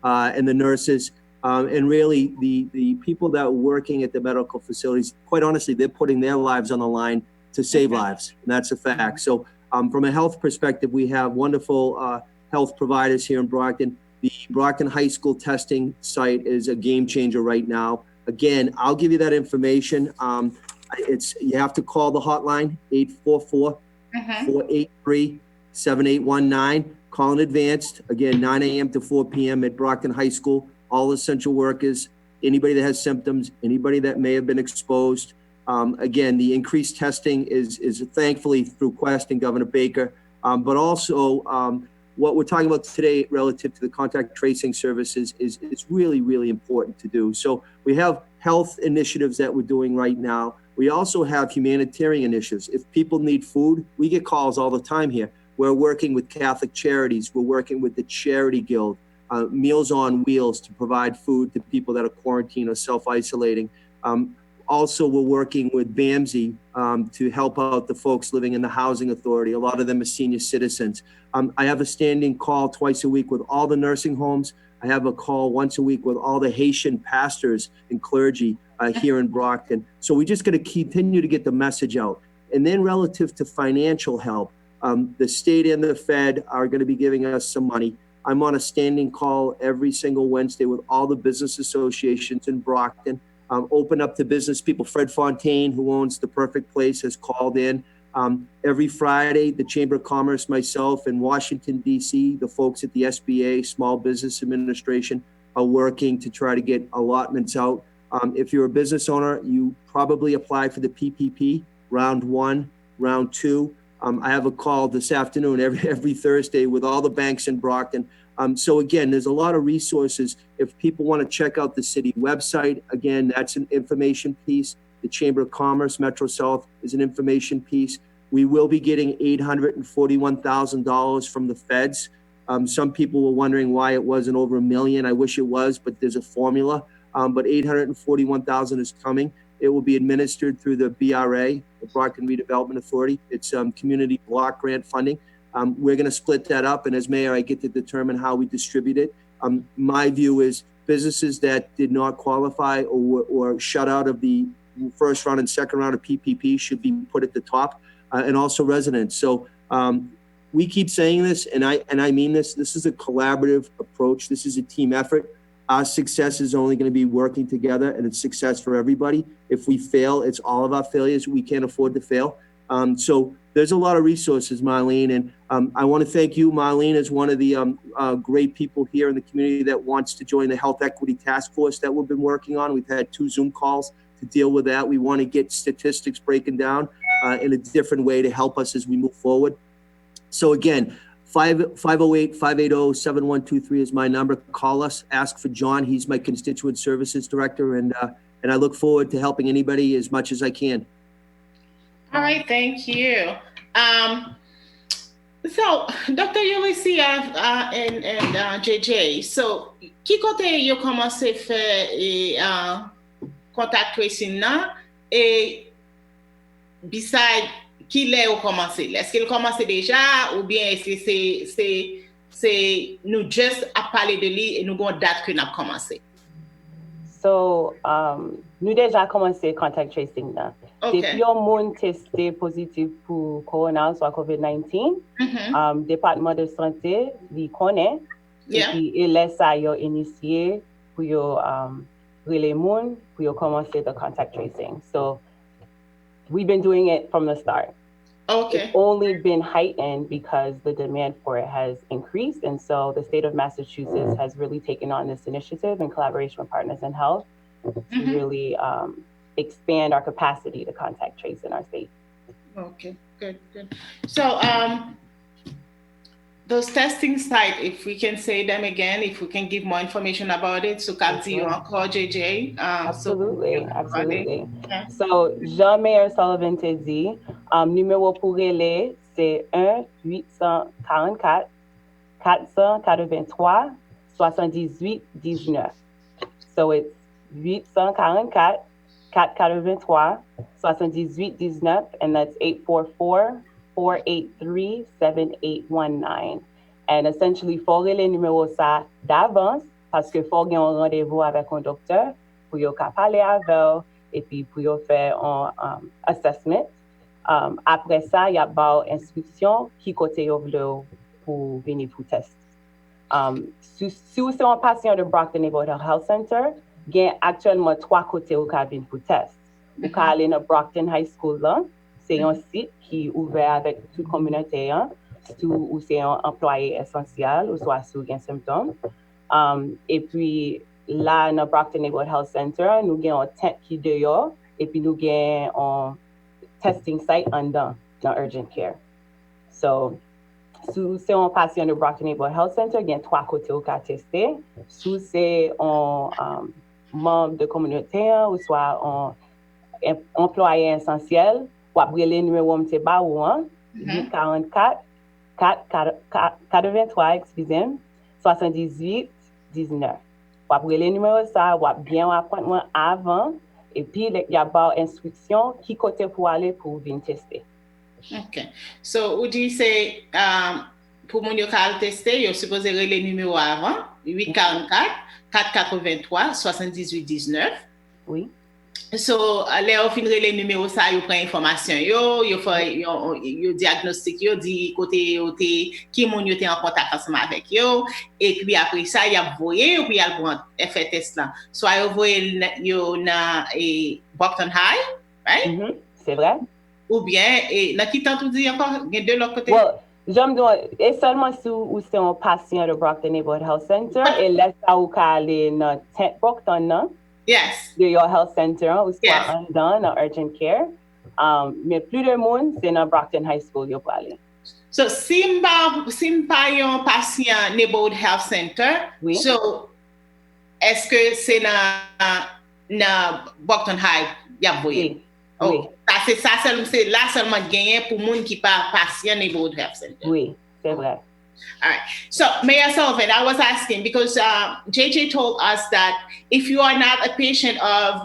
and the nurses. And really, the people that are working at the medical facilities, quite honestly, they're putting their lives on the line to save lives, and that's a fact. So from a health perspective, we have wonderful health providers here in Brockton. The Brockton High School testing site is a game changer right now. Again, I'll give you that information. You have to call the hotline, 844-483-7819. Call in advance. Again, 9 a.m. to 4 p.m. at Brockton High School. All essential workers, anybody that has symptoms, anybody that may have been exposed. Again, the increased testing is thankfully through Quest and Governor Baker, but also what we're talking about today relative to the contact tracing services is really, really important to do. So we have health initiatives that we're doing right now. We also have humanitarian initiatives. If people need food, we get calls all the time here. We're working with Catholic Charities. We're working with the Charity Guild, Meals on Wheels to provide food to people that are quarantined or self-isolating. Also, we're working with BAMSI to help out the folks living in the housing authority. A lot of them are senior citizens. I have a standing call twice a week with all the nursing homes. I have a call once a week with all the Haitian pastors and clergy here in Brockton. So we just got to continue to get the message out. And then relative to financial help, the state and the Fed are going to be giving us some money. I'm on a standing call every single Wednesday with all the business associations in Brockton. Open up to business people. Fred Fontaine, who owns The Perfect Place, has called in. Every Friday, the Chamber of Commerce, myself, in Washington, D.C., the folks at the SBA, Small Business Administration, are working to try to get allotments out. If you're a business owner, you probably apply for the PPP, round 1, round 2. I have a call this afternoon every Thursday with all the banks in Brockton. So again, there's a lot of resources. If people want to check out the city website, again, that's an information piece. The Chamber of Commerce, Metro South, is an information piece. We will be getting $841,000 from the feds. Some people were wondering why it wasn't over $1 million. I wish it was, but there's a formula. But $841,000 is coming. It will be administered through the BRA, the Brockton Redevelopment Authority. It's community block grant funding. We're going to split that up, and as mayor, I get to determine how we distribute it. My view is businesses that did not qualify or shut out of the first round and second round of PPP should be put at the top, and also residents. So we keep saying this, and I mean this. This is a collaborative approach. This is a team effort. Our success is only going to be working together, and it's success for everybody. If we fail, it's all of our failures. We can't afford to fail. So there's a lot of resources, Marlene, and I want to thank you, Marlene, as one of the great people here in the community that wants to join the Health Equity Task Force that we've been working on. We've had 2 Zoom calls to deal with that. We want to get statistics breaking down in a different way to help us as we move forward. So again, 508-580-7123 is my number. Call us, ask for John. He's my constituent services director, and I look forward to helping anybody as much as I can. All right, thank you. So, Dr. Ulysses and JJ, so, qui kote yo komanse fè contact tracing nan, et beside qui lè yo komanse? Est-ce qu'il komanse déjà, ou bien est-ce que c'est nous just a parler de li et nous gon date que n'a komanse? So, nous déjà commencé contact tracing là. Okay. Depuis on moun testé positif pour corona, soit COVID-19, département de santé, il connaît, et puis il laisse ça yo initier pour yo relay moun, pour yo commencer the contact tracing. So, we've been doing it from the start. Okay. It's only been heightened because the demand for it has increased. And so the state of Massachusetts has really taken on this initiative in collaboration with Partners in Health to really expand our capacity to contact trace in our state. Okay, good. So those testing sites, if we can say them again, if we can give more information about it, so Captain, you encore JJ. Absolutely. Yeah. So, Jean-Mayer Sullivan te dit, numéro pour relais, c'est 1-844-483-78-19. So, it's 844-483-78-19, and that's 844-483-7819. And essentially, faut relais numéro ça d'avance parce que faut gagner un rendez-vous avec un docteur pour yo parler avec et puis pour yo faire un assessment. Après ça, il y a une instruction qui côté yo vle pour venir pour test. Si vous êtes un patient de Brockton Neighborhood Health Center, il y a actuellement 3 côtés où vous venir pour test. Vous pouvez aller dans Brockton High School là, c'est un site qui est ouvert avec toute la communauté, ou c'est un employé essentiel, ou soit sous un symptôme. Et puis là, dans Brockton Neighborhood Health Center, nous avons un tent qui est dehors, et puis nous avons un testing site en dedans, dans Urgent Care. So, si c'est un patient de Brockton Neighborhood Health Center, il y a 3 côtés où on tester. Si c'est un membre de communauté, ou soit un employé essentiel, ou après le numéro de bas ou 844 483, excusez-moi, 78 19. Ou après le numéro ça, ou bien un appointment avant, et puis il y a une instruction qui côté pour aller pour venir tester. OK. So, ou dit c'est pour mon yocal tester, you're supposé le numéro avant, 844 483 78 19. Oui. So, là, au fin de numéro ça, vous prenez information, vous diagnostic, vous dit côté qui mon était en contact ensemble avec yo, et puis après ça, il y a voyé, puis il y a le fait test là. Soit vous voyez na Brockton High, right? C'est vrai. Ou bien, dans qui temps tu dis encore, il y a de l'autre côté? Well, et seulement si vous êtes un patient de Brockton Neighborhood Health Center, et laisse ça vous aller dans Brockton, non? Yes. De your health center, ou soit en dans urgent care. Mais plus de monde, c'est dans Brockton High School, yo aller. So, si pas un patient Neighborhood Health Center, oui. So, est-ce que c'est dans Brockton High, y a voyé? Oui. Oh, oui. C'est là seulement gagné pour monde qui pas patient Neighborhood Health Center. Oui, c'est vrai. All right. So, Mayor Sullivan, I was asking because JJ told us that if you are not a patient of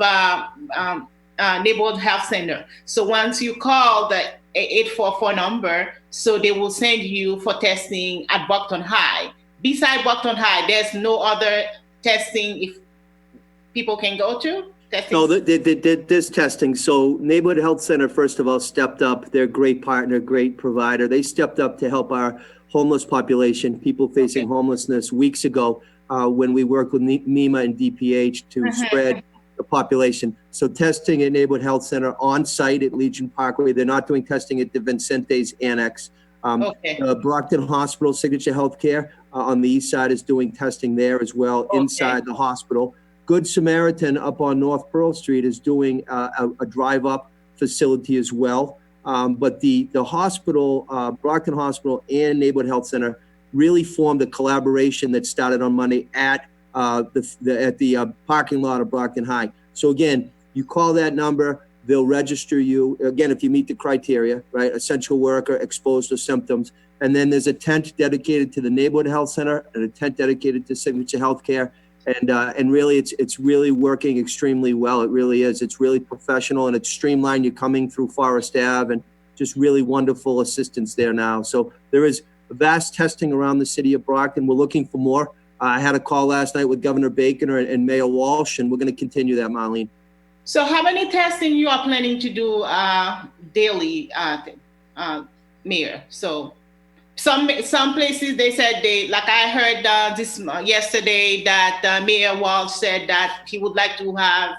Neighborhood Health Center, so once you call the 844 number, so they will send you for testing at Brockton High. Besides Brockton High, there's no other testing if people can go to? Testing? No, there's testing. So Neighborhood Health Center, first of all, stepped up. They're a great partner, great provider. They stepped up to help our homeless population, people facing homelessness weeks ago when we worked with NEMA and DPH to spread the population. So testing at Neighborhood Health Center on site at Legion Parkway. They're not doing testing at the Vincente's Annex. Brockton Hospital, Signature Healthcare on the east side is doing testing there as well inside the hospital. Good Samaritan up on North Pearl Street is doing a drive-up facility as well. But the hospital, Brockton Hospital and Neighborhood Health Center really formed a collaboration that started on Monday at the parking lot of Brockton High. So again, you call that number, they'll register you. Again, if you meet the criteria, right? Essential worker, exposed to symptoms. And then there's a tent dedicated to the Neighborhood Health Center and a tent dedicated to Signature Healthcare. And really, it's really working extremely well. It really is. It's really professional and it's streamlined. You're coming through Forest Ave and just really wonderful assistance there now. So there is vast testing around the city of Brockton. We're looking for more. I had a call last night with Governor Bacon and Mayor Walsh, and we're going to continue that, Marlene. So how many testing you are planning to do daily, Mayor? So some places they said like I heard yesterday that Mayor Walsh said that he would like to have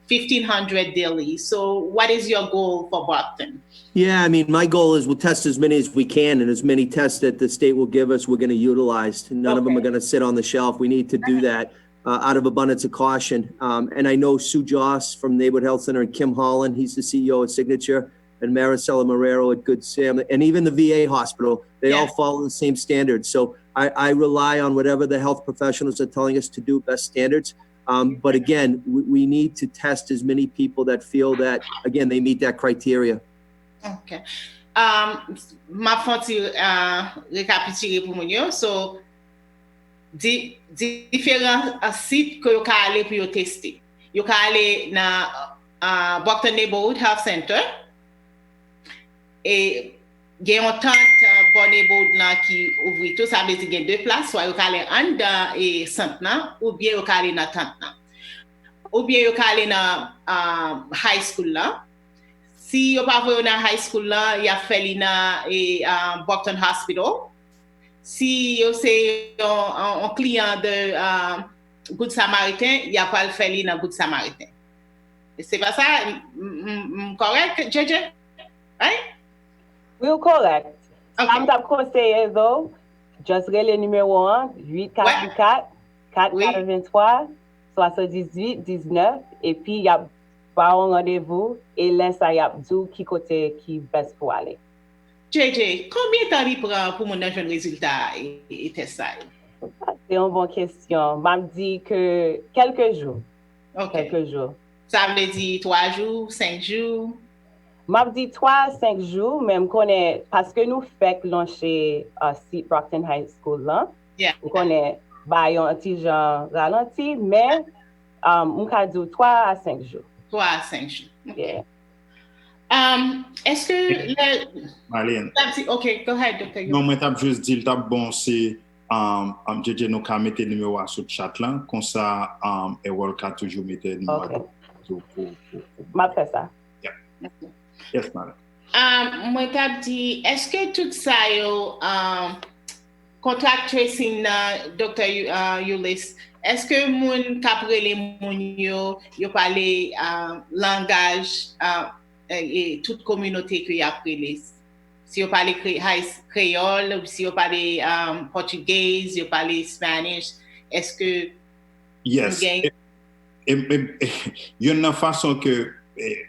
1,500 daily. So what is your goal for Brockton? Yeah, I mean, my goal is we'll test as many as we can, and as many tests that the state will give us, we're going to utilize. None of them are going to sit on the shelf. We need to do that out of abundance of caution. And I know Sue Joss from Neighborhood Health Center and Kim Holland, he's the CEO at Signature, and Maricela Marrero at Good Sam, and even the VA hospital, they all follow the same standards. So I rely on whatever the health professionals are telling us to do, best standards. But again, we need to test as many people that feel that, again, they meet that criteria. Ok. Ma fonti récapituler pour moun yo. So, différents sites que yo ka ale pour yo tester. Yo ka ale na Brockton Neighborhood Health Center. Et gen yon tante bon neighborhood nan ki ouvri tout, ça veut dire gen deux places, soit yo ka ale an dan et centre nan, ou bien yo ka ale na tante nan. Ou bien yo ka ale na high school là. Si yo pa voyo nan high school là, ya feli na Brockton Hospital. Si yo se un client de Good Samaritain, ya pa feli na Good Samaritain. C'est pas ça? Correct, JJ? Right? We're correct. Okay. I'm tap conseiller though. Just relais numéro 1, 844 483 78 19 et puis y a pas un rendez-vous et là ça y a dit qui côté qui best pour aller. JJ, combien de temps il prend pour mon jeune résultat et test ça? C'est une bonne question. M'a dit que quelques jours. Okay. Quelques jours. Ça veut dire 3 jours, 5 jours? M'a dit 3-5 jours, même connaît parce que nous fait lancer site Brockton High School là. Yeah. On connaît baillon un petit genre ralenti, mais on ka dit 3 à 5 jours. 3 à 5 jours. Yeah. Est-ce que Marlene. OK, go ahead, Dr. Non, moi t'as juste dit le bon c'est JJ nous ka mettre numéro sur le chat là comme ça et Walka toujours mettre numéro pour m'a fait ça. Yeah. Yes, madam. Moi t'as dit est-ce que tout ça yo contact tracing Dr. Ulysse, est-ce que moun kapre les moun yo parler langage et toute communauté que y a prélé? Si yo parle créole ou si yo parle portugais, yo parle spanish, est-ce que yes. Il y a une façon que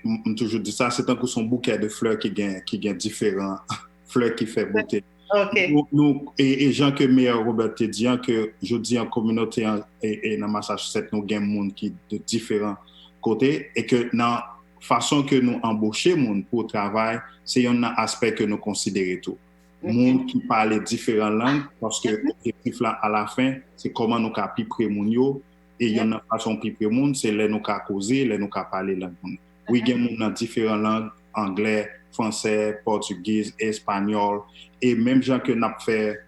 on toujours dit ça, c'est un coup son bouquet de fleurs qui gagne différents fleurs qui fait beauté. Okay. Nous et gens que Mayor Robert te dit que je dis en communauté et dans Massachusetts nous gagne monde qui de différents côtés et que dans façon que nous embaucher monde pour travail, c'est un aspect que nous considérons tout. Monde qui parle différentes langues parce que l'objectif là à la fin, c'est comment nous ca piprer moun yo et il y en a façon piprer monde, c'est les nous ca causer, les nous ca parler langue. Oui, il y a monde dans différentes langues, anglais, français, portugais, espagnol et même gens que n'a fait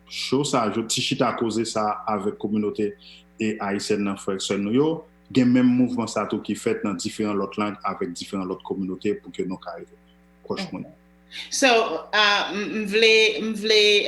chose ça, je tichit à causer ça avec communauté et haïtienne dans frère nous yo. Il y a même mouvement ça tout qui fait dans différentes autres langues avec différentes autres communautés pour que nous arrivions prochement. So, m'vle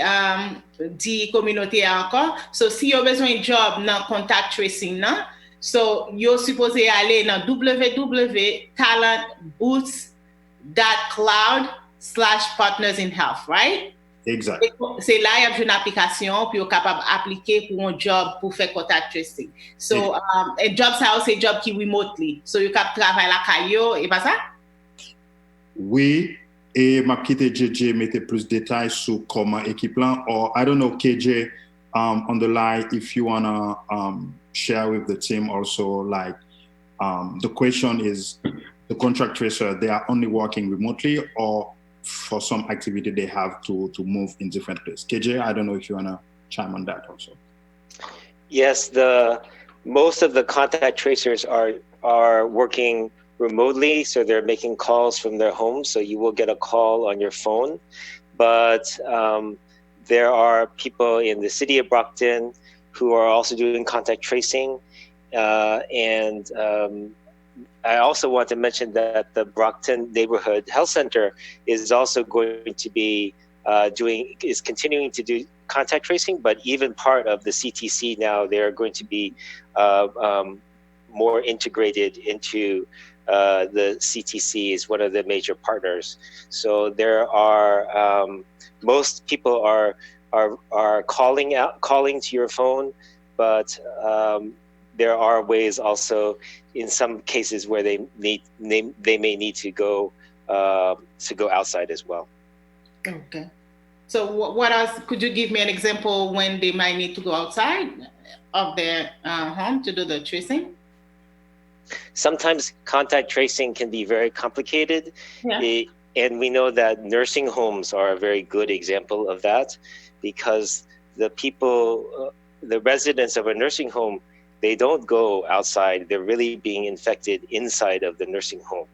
di communauté encore. So, si yo besoin de job dans contact tracing nan, so yo supposé aller dans www.talentboost.cloud/partnersinhealth, right? Exact. C'est là il y a une application puis on capable appliquer pour un job pour faire contact tracing. So, a job ça c'est job qui remotely. So, you cap travailler la caillou et pas ça? Oui, et ma petite JJ mettait plus de détails sur comment équipe là. Or, I don't know, KJ, on the line, if you wanna share with the team also, like, the question is, the contract tracer, they are only working remotely or for some activity they have to move in different places. KJ, I don't know if you wanna chime on that also. Yes, most of the contact tracers are working remotely, so they're making calls from their homes, so you will get a call on your phone. But There are people in the city of Brockton who are also doing contact tracing. And I also want to mention that the Brockton Neighborhood Health Center is also going to be is continuing to do contact tracing, but even part of the CTC now, they're going to be more integrated into the CTC is one of the major partners. So there are most people are calling to your phone, but there are ways also in some cases where they may need to go outside as well. Okay. So what else? Could you give me an example when they might need to go outside of their home to do the tracing? Sometimes contact tracing can be very complicated. Yeah. And we know that nursing homes are a very good example of that, because the people, the residents of a nursing home, they don't go outside. They're really being infected inside of the nursing home.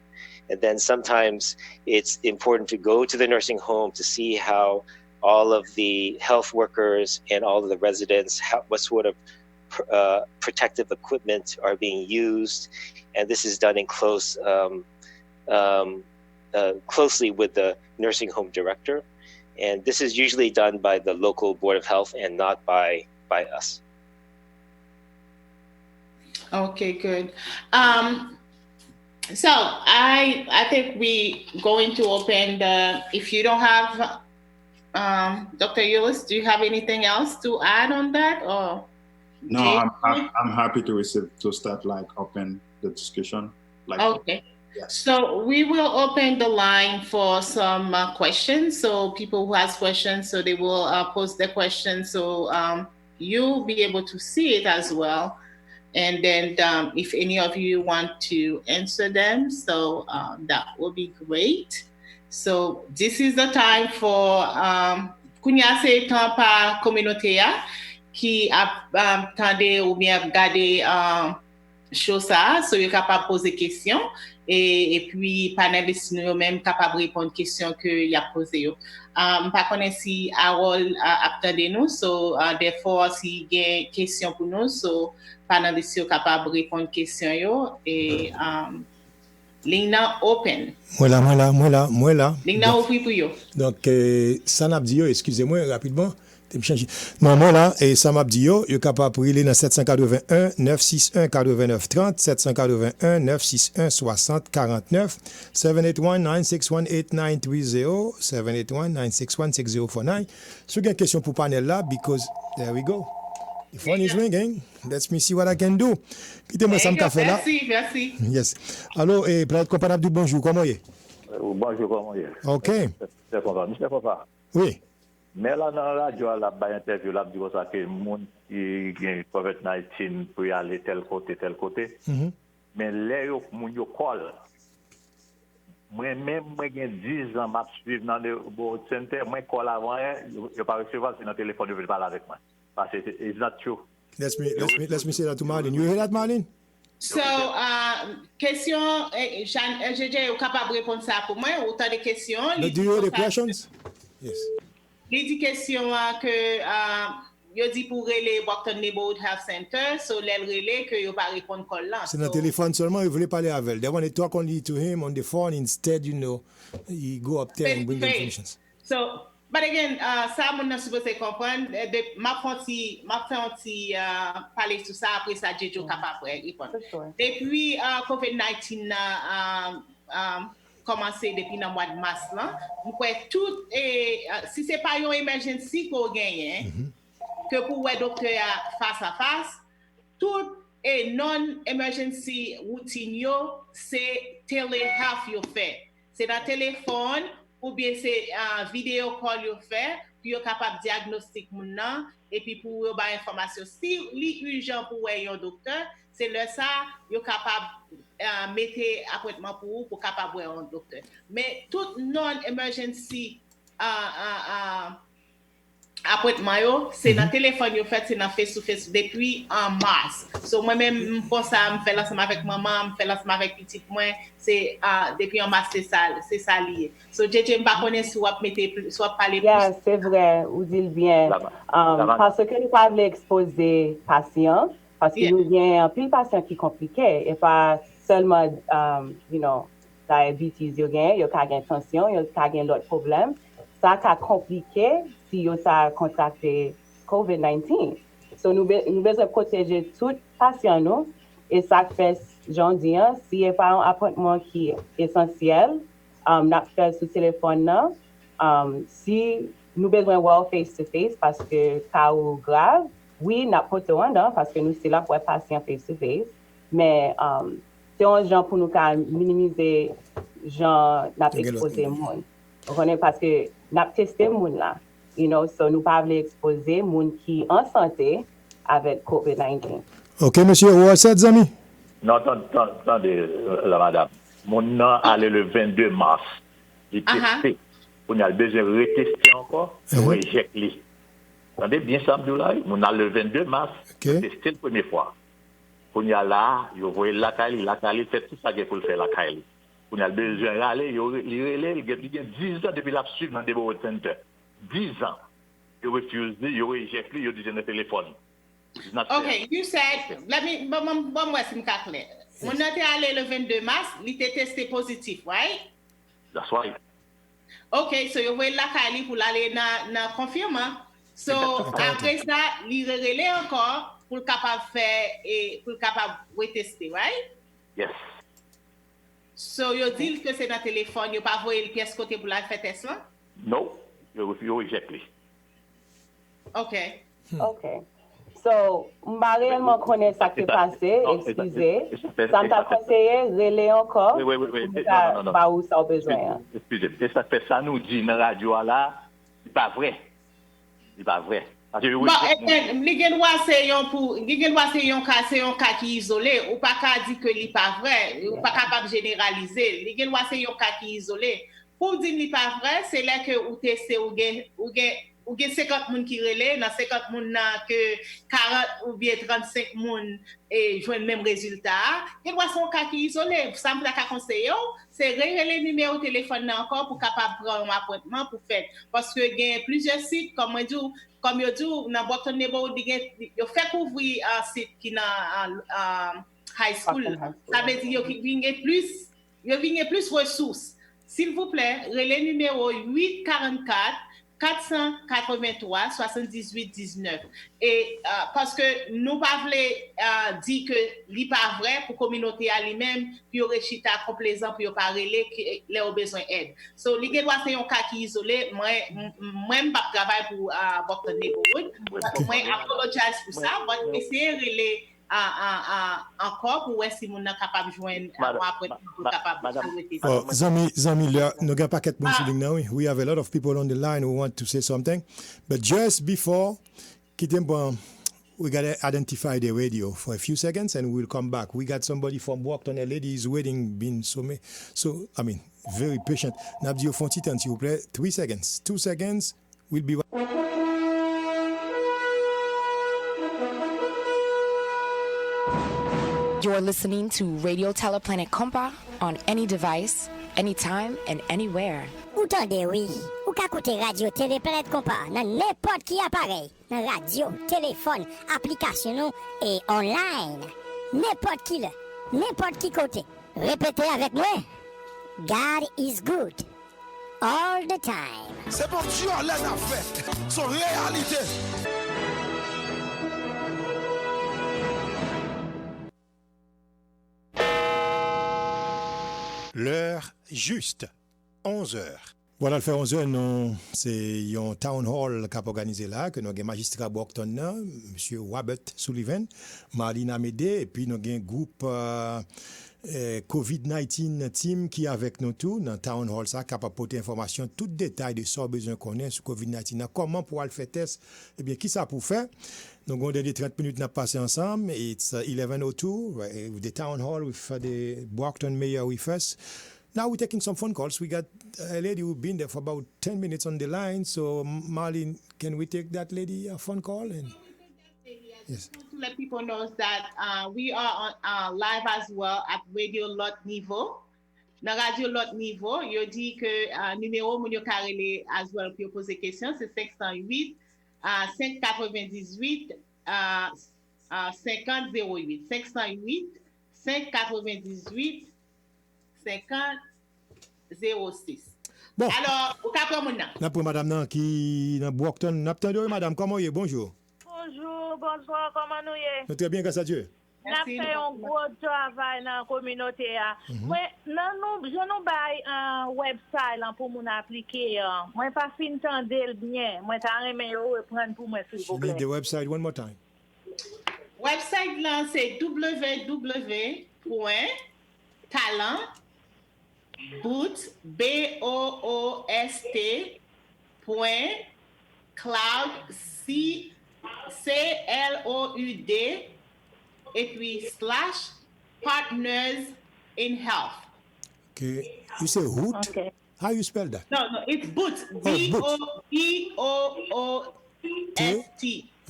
And then sometimes it's important to go to the nursing home to see how all of the health workers and all of the residents, what sort of protective equipment are being used. And this is done in closely with the nursing home director. And this is usually done by the local Board of Health and not by us. Okay, good. So I think we going to open the. If you don't have, Dr. Eulis, do you have anything else to add on that, or? No, I'm happy to start like open the discussion. Like, okay. Yes. So we will open the line for some questions. So people who ask questions, so they will post their questions. So you'll be able to see it as well. And then if any of you want to answer them, so that will be great. So this is the time for Kounya se temps par communauté qui a tendé ou bien regardé chose ça, so yo capable poser question et puis panélistes nous même capable répondre questions que y a posé yo. Pas connaître si Harold attendez nous, so therefore si gain question pour nous, so panélistes yo capable répondre question yo et ligne now open. Moi là. Ligne now ouvri pour yo. Donc ça n'a dit excusez-moi rapidement. Non, moi là, et ça m'a dit yo capable de aller dans 781 961 89 30, 781 961 60 49, 781 961 8930, 781 961 6049. Si vous avez une question pour panel là, because there we go. The phone is ringing. Let me see what I can do. Quittez-moi ça me café là. Merci. Yes. Alors, et pour être comparable du bonjour, comment est? Bonjour, comment est? OK. C'est content. Monsieur Papa. Oui. Mais là, dans la radio, la interview, là, dit ça que le monde qui a COVID-19 peut aller tel côté. Mais là, le monde qui colle. Moi-même, j'ai 10 ans, je suis dans le centre, moi, colle avant, je ne peux pas recevoir si dans le téléphone, je ne veux pas parler avec moi. Parce que it's not true. Let me say that to Marlene. You hear that, Marlene? So, question, JJ est capable de répondre ça pour moi, autant de questions. Do you hear the questions? Yes. Il dit question que yo dit pour relais Brockton Neighborhood Health Center, so les relais que yo pas répondre call là. C'est dans le téléphone seulement, il voulait parler avec elle. They want to talk only to him on the phone instead, you know, he go up there and bring the information. So, but again, ça mon not supposed to comprendre, m'a fait un petit parler tout ça après ça Jojo capable répondre. Depuis COVID-19 commencé depuis le mois de mars là, vous pouvez tout si c'est pas une emergency qu'on gagne que pour voir docteur face à face, tout non emergency routine yo c'est telehealth yo fait. C'est dans téléphone ou bien c'est vidéo call yo fait, puis yo capable diagnostic moun nan et puis pour yo ba information si li urgent pour voir un docteur, c'est là ça yo capable mettez appointment pour capable voir un docteur. Mais tout non emergency appointment c'est dans téléphone yo fait c'est dans face to face depuis en mars. So moi-même pour ça me fait l'ensemble avec maman, me fait l'ensemble avec petite moi c'est depuis en mars c'est ça lié. So JJ me pas connaître soit mettre soit parler plus. Yeah, c'est vrai, vous dites bien. Parce que nous pas exposer patient parce que nous avons plus de patients qui compliqués et pas seulement diabetes yo gain, yo ka gain tension, yo ka gain l'autre problème. Ça a compliqué si yo ça contracté COVID-19. So nous besoin protéger tout patient nous et ça fait j'en dis si y a pas un appointment qui est essentiel, n'a fait sur téléphone là, si nous besoin voir face to face parce que cas ou grave, oui n'a pas parce que nous c'est là pour patient face to face, mais c'est un genre pour nous minimiser genre n'a exposer monde. On connaît parce que n'a testé monde là, so nous pas exposer monde qui en santé avec COVID-19. OK monsieur, ou ça amis? Non, attendez la madame. Mon nom allait le 22 mars. Il testé. On a besoin de retester encore, on éjecte lui. Attendez bien ça là, on a le 22 mars, testé la première fois. On y a là, vous voyez la Kali fait tout ça qu'il faut faire la Kali. On a besoin d'aller, il y a 10 ans depuis la suite dans le débat center. 10 ans. Il refuse, il éjecte lui, il dit dans le téléphone. Okay, you said, let me, bon, moi, c'est clair. On était allé le 22 mars, il était testé positif, right? That's right. Okay, so you voyez la Kali pour aller dans confirmant. So, après ça, il relève encore pour capable faire et pour capable retester, right? Yes. So, you dit que c'est dans le téléphone, you pas voyer le pièce côté pour la faire test là? Non, you éjecte lui. Okay. Okay. So, m'a réellement connaître ça qui est passé, excusez. Ça m'a conseillé, relais encore. Oui. Non. Pas où ça a besoin. Excusez, c'est ça fait ça nous dit dans la radio là, c'est pas vrai. C'est pas vrai. Bon, les gens c'est un cas qui est isolé, ou pas qu'à dire que n'est pas vrai, ou pas capable de généraliser. Les gens c'est un cas qui est isolé. Pour dire n'est pas vrai, c'est là que ou tester ou gen 50 personnes qui relèvent, dans 50 personnes que 40 ou bien 35 personnes et jouent le même résultat. Il y a son cas qui est isolé. Ça me l'a conseillé, c'est relever le numéro de téléphone encore pour capable prendre un appointment pour faire. Parce que il y a plusieurs sites, comme je dis, dans Brockton neighborhood, il fait couvrir un site qui est dans high school. Ça veut dire qu'il y a plus de ressources. S'il vous plaît, relais numéro 844 483 78 19 et parce que nous pas voulons dire que n'est pas vrai pour communauté à lui-même puis réchita complaisant pour pas relais qui les ont besoin d'aide. So les doit c'est un cas qui isolé moi pas travail pour Brockton neighborhood. Moi apologize pour ça, mais essayer relais encore pour voir si nous sommes capables de joindre Zami, nous avons pas quelques personnes now. We have a lot of people on the line who want to say something. But just before, we got to identify the radio for a few seconds and we'll come back. We got somebody from Brockton, a lady is waiting, very patient. Nabdio Fontitan, s'il vous plaît, 3 seconds. 2 seconds, we'll be right. You're listening to Radio Teleplanet Compa on any device, anytime, and anywhere. Ou tande oui, ou ka koute Radio Teleplanet Compa nan n'importe qui appareil, nan radio, téléphone, application nou, et online. N'importe qui là, n'importe qui côté. Répétez avec moi. God is good. All the time. C'est bon Dieu les a fait. Son réalité. L'heure juste, 11h. Voilà, le fait 11h, non, c'est un town hall qui a organisé là, que nous avons un magistrat Brockton, M. Robert Sullivan, Marlene Amédée, et puis nous avons un groupe COVID-19 team qui est avec nous tous dans le town hall, ça, capable de porter information, tout détail de ça, besoin qu'on ait sur COVID-19, comment pour le faire test, eh bien, qui ça pour faire? Donc, on a des 30 minutes à passer ensemble. It's 11:02, the town hall with the Brockton mayor with us. Now we're taking some phone calls. We got a lady who's been there for about 10 minutes on the line. So, Marlene, can we take that lady a phone call? And yes. I want to let people know that we are on live as well at Radio Lot Niveau. Dans Radio Lot Niveau, il dit que numéro moun yo karele as well pour poser question, c'est 508 598 5008 508 598 5006. Bon. Alors, au cap moun nan. N'a pour madame nan qui dans Brockton, n'a attendu madame, comment est? Bonjour. Bonjour, bonsoir, comment nous y Très bien, grâce à Dieu. On a fait un gros travail dans la communauté. Moi, je nous baille un website pour nous appliquer. Moi, pas fin tendre bien. Moi, t'as aimé reprendre pour moi, s'il vous plaît. The website one more time. Website là, c'est www.talent.boot, B-O-O-S-T, .cloud, C-L-O-U-D, et puis /partners in health. Okay. You say Hoot? Okay. How you spell that? No, it's Boot. B-O-O-S-T.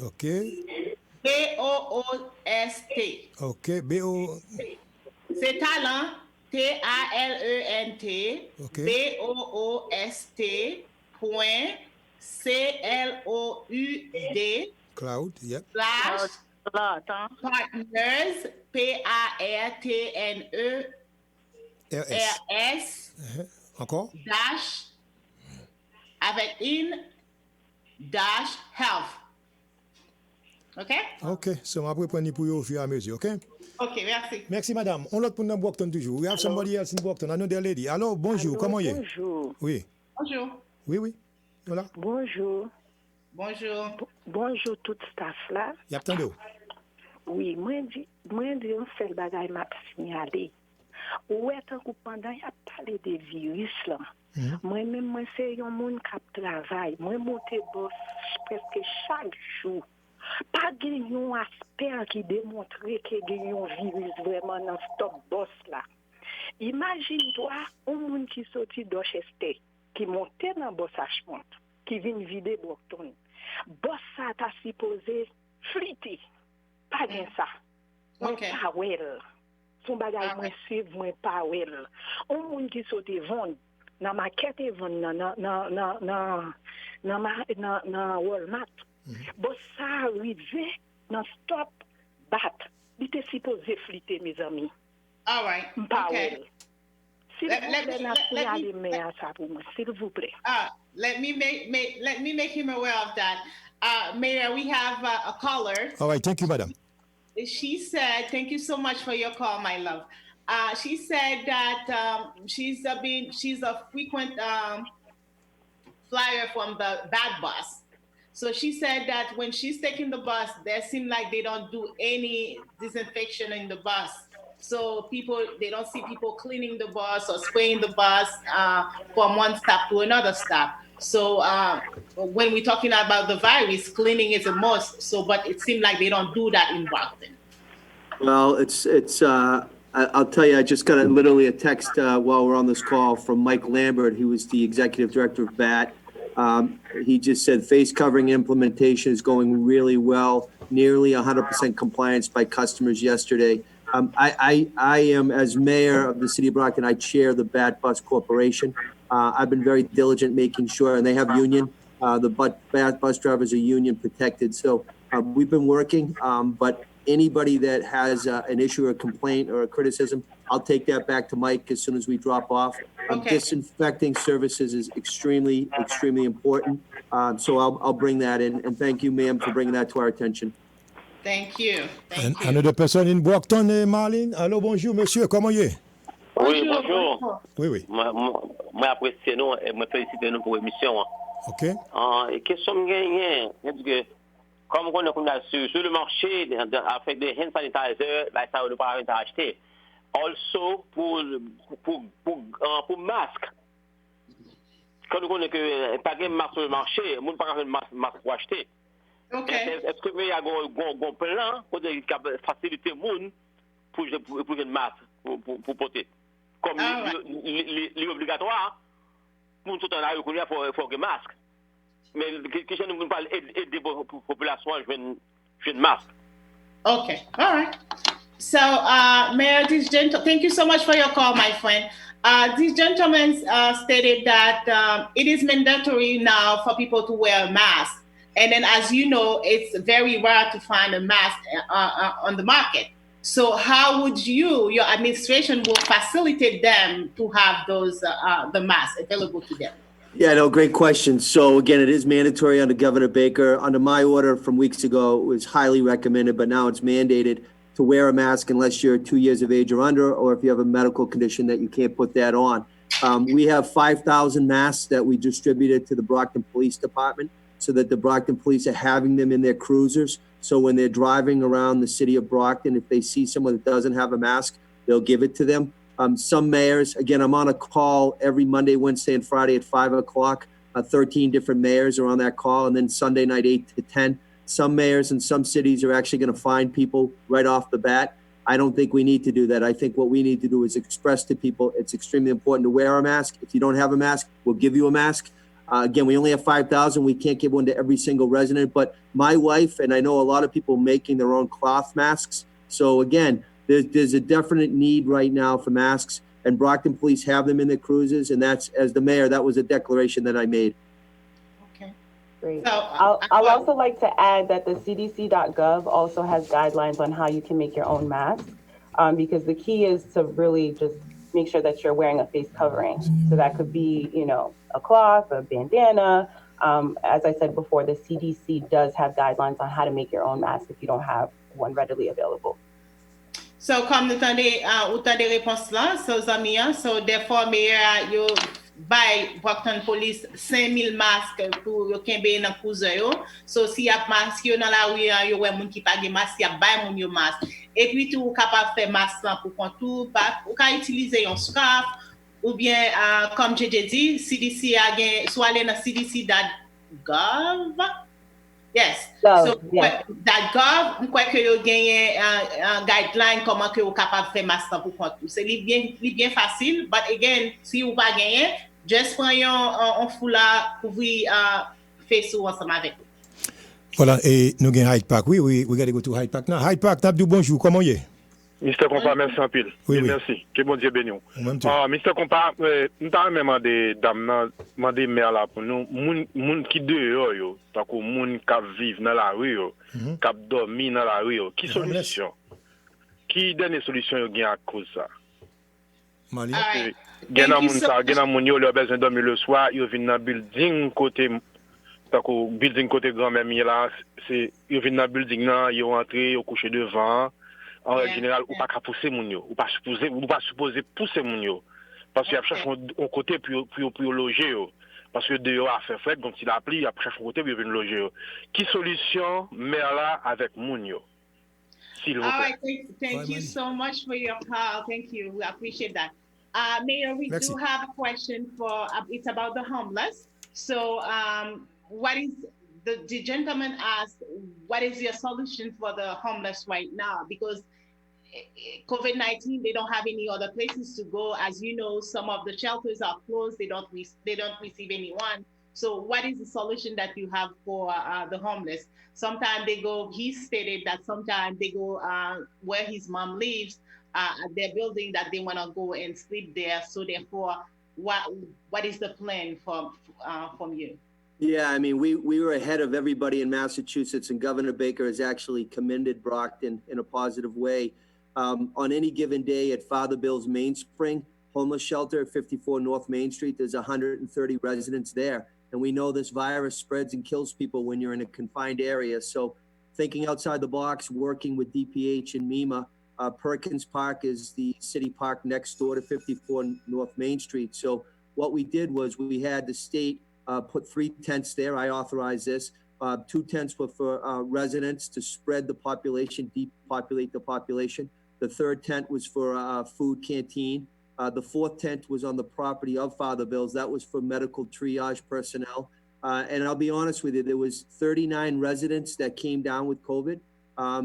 Okay. B-O-O-S-T. Okay. B-O... C'est talent. T-A-L-E-N-T. Okay. B-O-O-S-T. C-L-O-U-D. Cloud, yep. / partners, P-A-R-T-N-E-R-S. Encore? / avec / health. OK? OK. So, je vais prendre pour vous au fur et à mesure, OK? OK, merci. Merci, madame. On l'autre pour nous Brockton toujours. We have somebody else in Brockton. Another lady. Alors, bonjour. Comment est? Bonjour. Oui. Bonjour. Oui, oui. Voilà. Bonjour. Bonjour. Bonjour tout staff là. Y a attendu. Oui, moi dit on fait le bagage m'a signalé. Ou est que pendant y a parlé des virus là. Moi même moi c'est un monde qui travaille. Moi monter boss presque chaque jour. Pas un aspect qui démontre que y a un virus vraiment dans stop boss là. Imagine-toi un monde qui sorti d'Ochester, qui montait dans boss Ashmont, qui vient vider Brockton. Boss ça t'a supposé fliter. Pas bien ça. Moi pas well. Son bagage moi suivre moi pas well. Un monde qui sorti vendre dans maquette et vendre dans Walmart. Boss ça arrivé dans stop bat. Il était supposé fliter mes amis. All right. Okay. S'il vous plaît. Let me make him aware of that. Mayor, we have a caller. All right, thank you, madam. She said, thank you so much for your call, my love. She said that she's a frequent flyer from the bad bus. So she said that when she's taking the bus, they seem like they don't do any disinfection in the bus. So they don't see people cleaning the bus or spraying the bus from one stop to another stop. So when we're talking about the virus, cleaning is a must. So, but it seemed like they don't do that in Brockton. Well, I'll tell you, I just got literally a text while we're on this call from Mike Lambert, who is the executive director of BAT. He just said face covering implementation is going really well, nearly 100% compliance by customers yesterday. I am, as mayor of the city of Brockton, I chair the BAT Bus Corporation. I've been very diligent making sure, and they have union. The BAT bus drivers are union protected. So we've been working, but anybody that has an issue or a complaint or a criticism, I'll take that back to Mike as soon as we drop off. Disinfecting services is extremely, extremely important. So I'll bring that in. And thank you, ma'am, for bringing that to our attention. Thank you. Another person in Brockton, Marlene. Allô, bonjour, monsieur. Comment est? Oui, bonjour. Oui. Moi, apprécie nous et moi félicite nous pour l'émission. OK. Et question gagnée, comme on a sur le marché avec des hand sanitizer, là ça on ne pas acheter. Also pour masque. Quand on connaît que pas de masque sur le marché, on ne pas faire masque pour acheter. Est-ce que il y a un plan pour faciliter monde pour une masque pour porter? comme l'obligatoire, pour tout en arrière, il faut que masque. Mais question nous parle aider la population à jouer une masque. Okay, all right. So, Mayor, thank you so much for your call, my friend. These gentlemen stated that it is mandatory now for people to wear a mask. And then, as you know, it's very rare to find a mask on the market. So how would your administration will facilitate them to have the masks available to them? Yeah, no, great question. So again, it is mandatory under Governor Baker. Under my order from weeks ago, it was highly recommended, but now it's mandated to wear a mask unless you're 2 years of age or under, or if you have a medical condition that you can't put that on. We have 5,000 masks that we distributed to the Brockton Police Department so that the Brockton Police are having them in their cruisers. So when they're driving around the city of Brockton, if they see someone that doesn't have a mask, they'll give it to them. Some mayors, again, I'm on a call every Monday, Wednesday, and Friday at 5 o'clock. 13 different mayors are on that call, and then Sunday night, 8 to 10. Some mayors in some cities are actually going to find people right off the bat. I don't think we need to do that. I think what we need to do is express to people it's extremely important to wear a mask. If you don't have a mask, we'll give you a mask. Again, we only have 5,000. We can't give one to every single resident. But my wife, and I know a lot of people making their own cloth masks. So again, there's a definite need right now for masks, and Brockton Police have them in their cruises. And that's, as the mayor, that was a declaration that I made. Okay. Great. So, I'll also like to add that the CDC.gov also has guidelines on how you can make your own mask, because the key is to really just make sure that you're wearing a face covering. So that could be, a cloth, a bandana. As I said before, the CDC does have guidelines on how to make your own mask if you don't have one readily available. So, comme nous avons des réponses là, so Zamia, so therefore, Mayor, you buy Brockton Police 5,000 masques pour yo kembe dans cruiser yo. So, si y a masque yo dans la rue, yo wè moun ki pa gen masque, y a bay moun yo masque. Et puis tout capable faire masque là pour contour, ou ka utiliser un scarf ou bien comme j'ai dit, CDC a gen soit aller dans cdc.gov. Yes. So, that gov, mwen que yo genye un guideline comment que vous capable faire masque pour contour. C'est bien facile, but again, si vous pas gagné, just prends un foulard couvrir face ou ensemble avec vous. Voilà, et nous avons Hyde Park. Oui, we gotta go to Hyde Park. Now, Hyde Park, Nabdou, bonjour, comment y est? Mr. Compa, merci en pile. Oui. Merci. Que bon Dieu bénisse. Mr. Compa, nous avons demandé demandé maire là pour nous, moun qui dehors yo, tant que moun qui vivent dans la rue yo, qui dormir dans la rue yo, qui solution? Qui dernière solution yo gagne à cause ça? Mali. Gen moun yo leur besoin dormir le soir, yo vinn dans building côté building côté grand-mère là, c'est yo vinn dans building là, yo rentré, yo couché devant. En général, ou pas qu'à pousser moun yo, ou pas supposer pousser moun yo, parce qu'il y a cherché un côté pour loger yo, parce que dehors a fait fête, donc il a appelé, il a cherché un côté pour venir loger yo. Qui solution maire là avec moun yo? S'il vous plaît. All right, thank you so much for your call. Thank you, we appreciate that. Mayor, we do have a question for it's about the homeless. So, what is the gentleman asked, what is your solution for the homeless right now? Because COVID-19, they don't have any other places to go. As you know, some of the shelters are closed. They don't receive anyone. So what is the solution that you have for the homeless? Sometimes they go, he stated that sometimes they go where his mom lives, at their building, that they want to go and sleep there. So therefore, what is the plan from you? Yeah, I mean, we were ahead of everybody in Massachusetts, and Governor Baker has actually commended Brockton in a positive way. On any given day at Father Bill's Mainspring homeless shelter at 54 North Main Street, there's 130 residents there. And we know this virus spreads and kills people when you're in a confined area. So thinking outside the box, working with DPH and MEMA, Perkins Park is the city park next door to 54 North Main Street. So what we did was we had the state put 3 tents there. I authorized this. 2 tents were for residents to spread the population, depopulate the population. The 3rd tent was for a food canteen. The 4th tent was on the property of Father Bill's. That was for medical triage personnel. And I'll be honest with you, there was 39 residents that came down with COVID.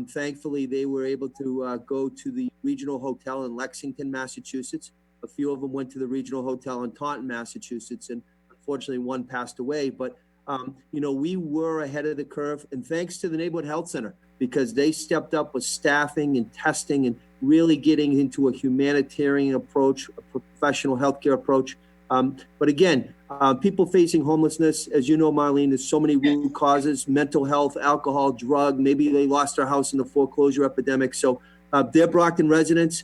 Thankfully, they were able to go to the regional hotel in Lexington, Massachusetts. A few of them went to the regional hotel in Taunton, Massachusetts, and unfortunately one passed away. But we were ahead of the curve, and thanks to the neighborhood health center, because they stepped up with staffing and testing and really getting into a humanitarian approach, a professional healthcare approach. But again, people facing homelessness, as you know, Marlene, there's so many root causes: mental health, alcohol, drug. Maybe they lost their house in the foreclosure epidemic. So they're Brockton residents.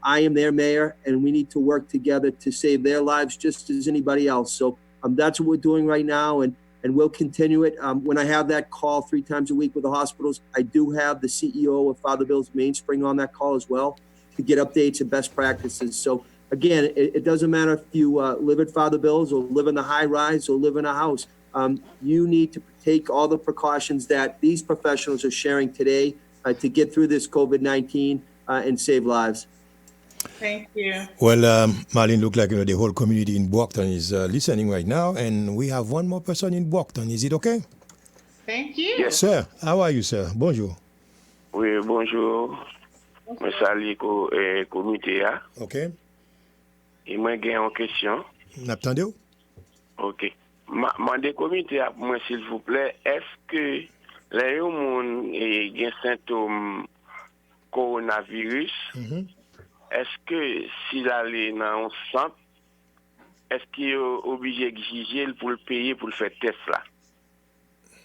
I am their mayor, and we need to work together to save their lives just as anybody else. So that's what we're doing right now, and we'll continue it. When I have that call 3 times a week with the hospitals, I do have the CEO of Father Bill's Mainspring on that call as well to get updates and best practices. So again, it doesn't matter if you live at Father Bill's or live in the high rise or live in a house. You need to take all the precautions that these professionals are sharing today to get through this COVID-19 and save lives. Thank you. Well, Marlene, look like the whole community in Brockton is listening right now, and we have one more person in Brockton. Is it okay? Thank you. Yes. Sir, how are you, sir? Bonjour. Oui, bonjour. Je salue la communauté. OK. Et moi, j'ai une question. N'attendez-vous? OK. Mandez communauté, moi, s'il vous plaît, est-ce que les gens ont des symptômes coronavirus? Est-ce que s'il allait dans un centre, est-ce qu'il est obligé d'exiger pour le payer pour le faire test là?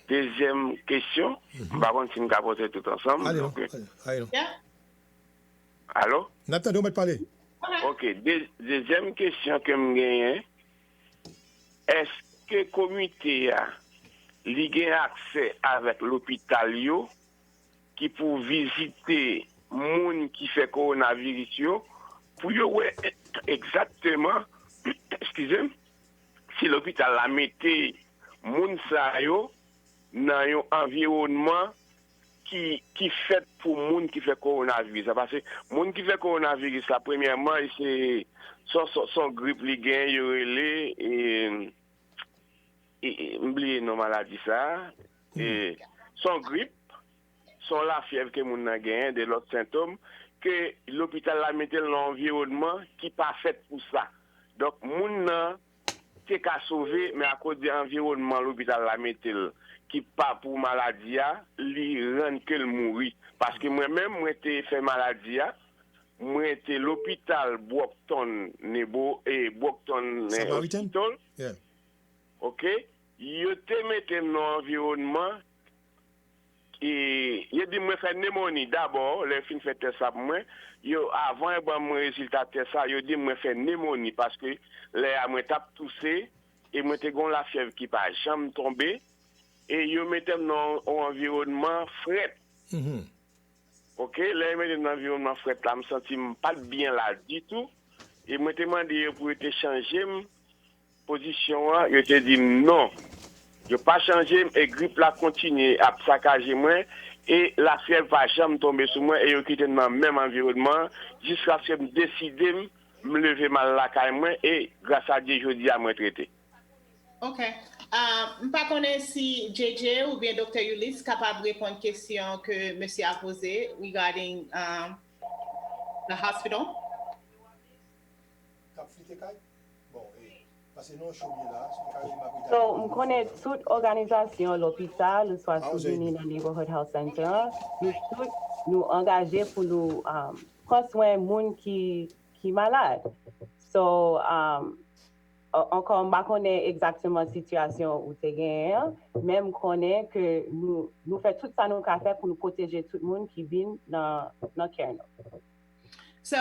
Deuxième question, par contre, si nous avons posé tout ensemble. Allez, donc, allez. Allô? N'attendez, on va te parler. OK. Deuxième question que je gagne, est-ce que la communauté a accès avec l'hôpital qui pour visiter moun qui fait coronavirus pour voir exactement excusez-moi si l'hôpital a metté moun sa yo dans un environnement qui fait pour moun qui fait coronavirus parce que moun qui fait coronavirus la premièrement c'est son grippe li gen yo relé et oublier non maladie ça et son grippe sont la fièvre que moun nan gen de l'autre symptômes que l'hôpital la mette dans l'environnement qui pas fait pour ça. Donc moun nan c'est qu'à sauver mais à cause de l'environnement l'hôpital la mette qui pas pour maladie li rend que le mourir parce que moi même moi été fait maladie moi été l'hôpital Brockton Nebo et Brockton Hospital. Yeah. OK, yo te mette dans l'environnement. Et il dit moi faire pneumonie d'abord les fin fait test ça moi yo avant mon résultat test ça yo dit moi faire pneumonie parce que les moi tape tousser et moi te gon la fièvre qui pas jamais tomber et yo mettait dans un environnement frais. OK, là mettait dans environnement frais là me senti pas bien là du tout et moi te demandé pour te changer position yo te dit non. Je pas changé et grippe la continue à saccager moi et la fièvre va jamais tomber sur moi et je quitte dans le même environnement jusqu'à ce que je décide me lever mal la caille moi et grâce à Dieu je dis à moi traiter. OK. Je ne sais pas si JJ ou bien Dr. Ulysse capable de répondre à une question que monsieur a posée regarding the hospital. So, je connais toute organisation, l'hôpital, soit souvenu dans le Neighborhood Health Center. Nous engagés pour nous prendre soin de gens qui sont malades. So, encore, je connais exactement la situation où tu es, même connais que nous faisons tout ça nous fait pour nous protéger tout le monde qui vient dans le care. So,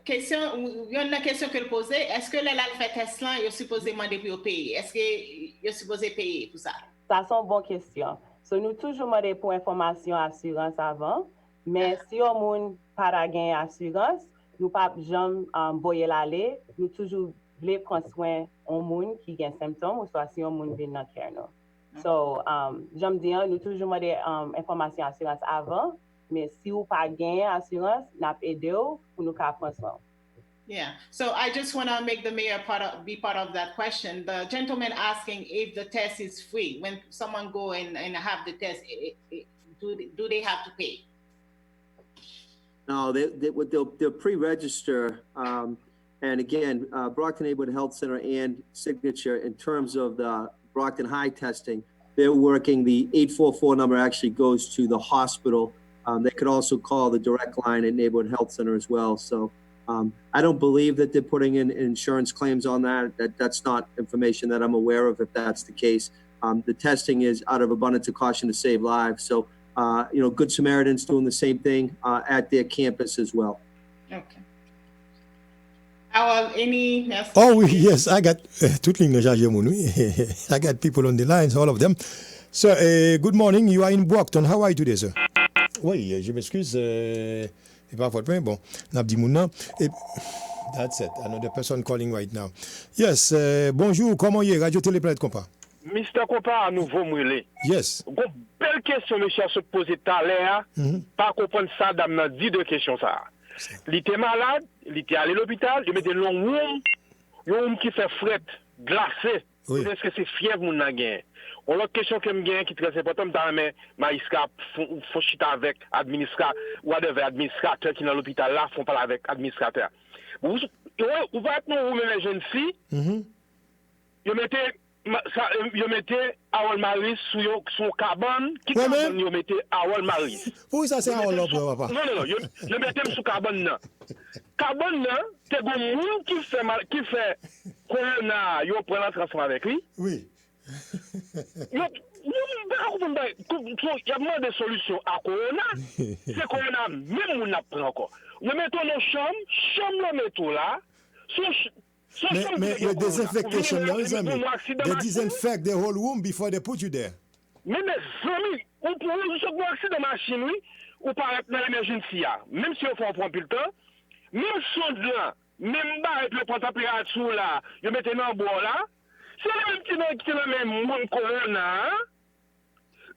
il y a une question que je posais. Est-ce que les fait test là, ils sont supposés demander pour payer? Est-ce qu'ils sont supposés payer pour ça? Ça, c'est une bonne question. So, nous toujours demandé pour information assurance avant, mais si on n'a pas de assurance, nous ne pouvons jamais envoyer l'aller. Nous toujours voulons prendre soin de monde qui a des symptômes ou soit si on vient dans le care. So, j'aime dire, nous toujours demandé information assurance avant. Mais si vous n'avez pas gagné assurance, nous avons aidé pour nous prendre soin. Yeah. So I just want to make the mayor be part of that question. The gentleman asking if the test is free. When someone go and have the test, do they have to pay? No, they'll pre-register. And again, Brockton Neighborhood Health Center and Signature, in terms of the Brockton High testing, they're working. The 844 number actually goes to the hospital. They could also call the direct line at Neighborhood Health Center as well. So I don't believe that they're putting in insurance claims on that. That's not information that I'm aware of, if that's the case. The testing is out of abundance of caution to save lives. So, Good Samaritan's doing the same thing at their campus as well. Okay. Any message? Oh, yes, I got I got people on the lines, all of them. Sir, good morning. You are in Brockton. How are you today, sir? Oui, je m'excuse. C'est pas votre point. Bon, Nabdi Mouna. That's it. Another person calling right now. Yes, bonjour. Comment est Radio Téléplanète Compa? Mr. Compa, à nouveau, Mouilé. Yes. Belle question, monsieur, à se poser tout à l'heure. Pas comprendre ça, dame, n'a dit deux questions, ça. Il était malade, il était allé à l'hôpital, il mettait long room qui fait fret, glacé. Oui. Est-ce que c'est fièvre ou n'a gagné? L'autre question que je gagne qui est très importante, mais Maïska, faut chiter avec administrateur, administrateur qui est dans l'hôpital là, font parler avec administrateur. Vous va être nous, les jeunes filles, yo mettez Awal Maris sous son cabane, qui cabane yo mettez Awal Maris. Oui, ça c'est Awal là, papa. Non, yo mettez sous cabane là. Cabane là, c'est bon monde qui fait corona, yo prend la transforme avec lui. Oui. Il y a moins de solutions à corona. C'est corona, même on apprend encore. Nous mettons nos chambres là, mettons là. Mais the disinfectation now is they disinfect the whole room before they put you there. Mais mes amis, on peut un accident de machine, oui, ou par dans l'émergency, même si on fait un point plus le temps, même sonde là, même bas avec le point de température là, ils mettent dans le bois là, c'est le même qui est dans le même corona,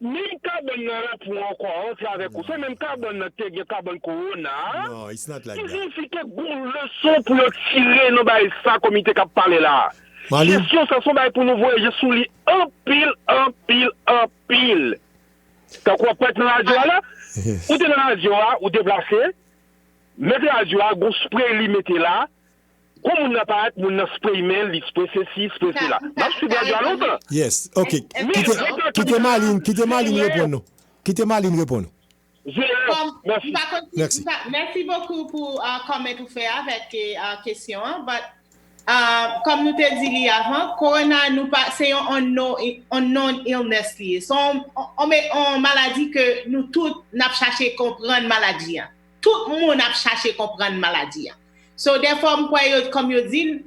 même carbone là pour encore entrer avec vous, c'est même carbone là, c'est carbone corona. No, it's not like that. Il suffit que bon leçon pour le tirer, nous bah ça comité qui a parlé là. Question ça sont bah pour nous voyager sous les un pile. T'as quoi pas être dans la radio là? Ou t'es dans la radio ou déplacé, mettez la radio là, go spray li mettez là. Comme on n'a pas mon spray mail, li spray ceci, spray cela. Moi je suis radio à longtemps. Yes, OK. Quittez Maline répondre. Merci. Merci beaucoup pour comment vous faites avec la question. Comme nous te dit avant, corona c'est un non-illness. On met en maladie que nous tous n'a cherché comprendre maladie. Tout le monde a cherché comprendre maladie. So therefore, comme je dis,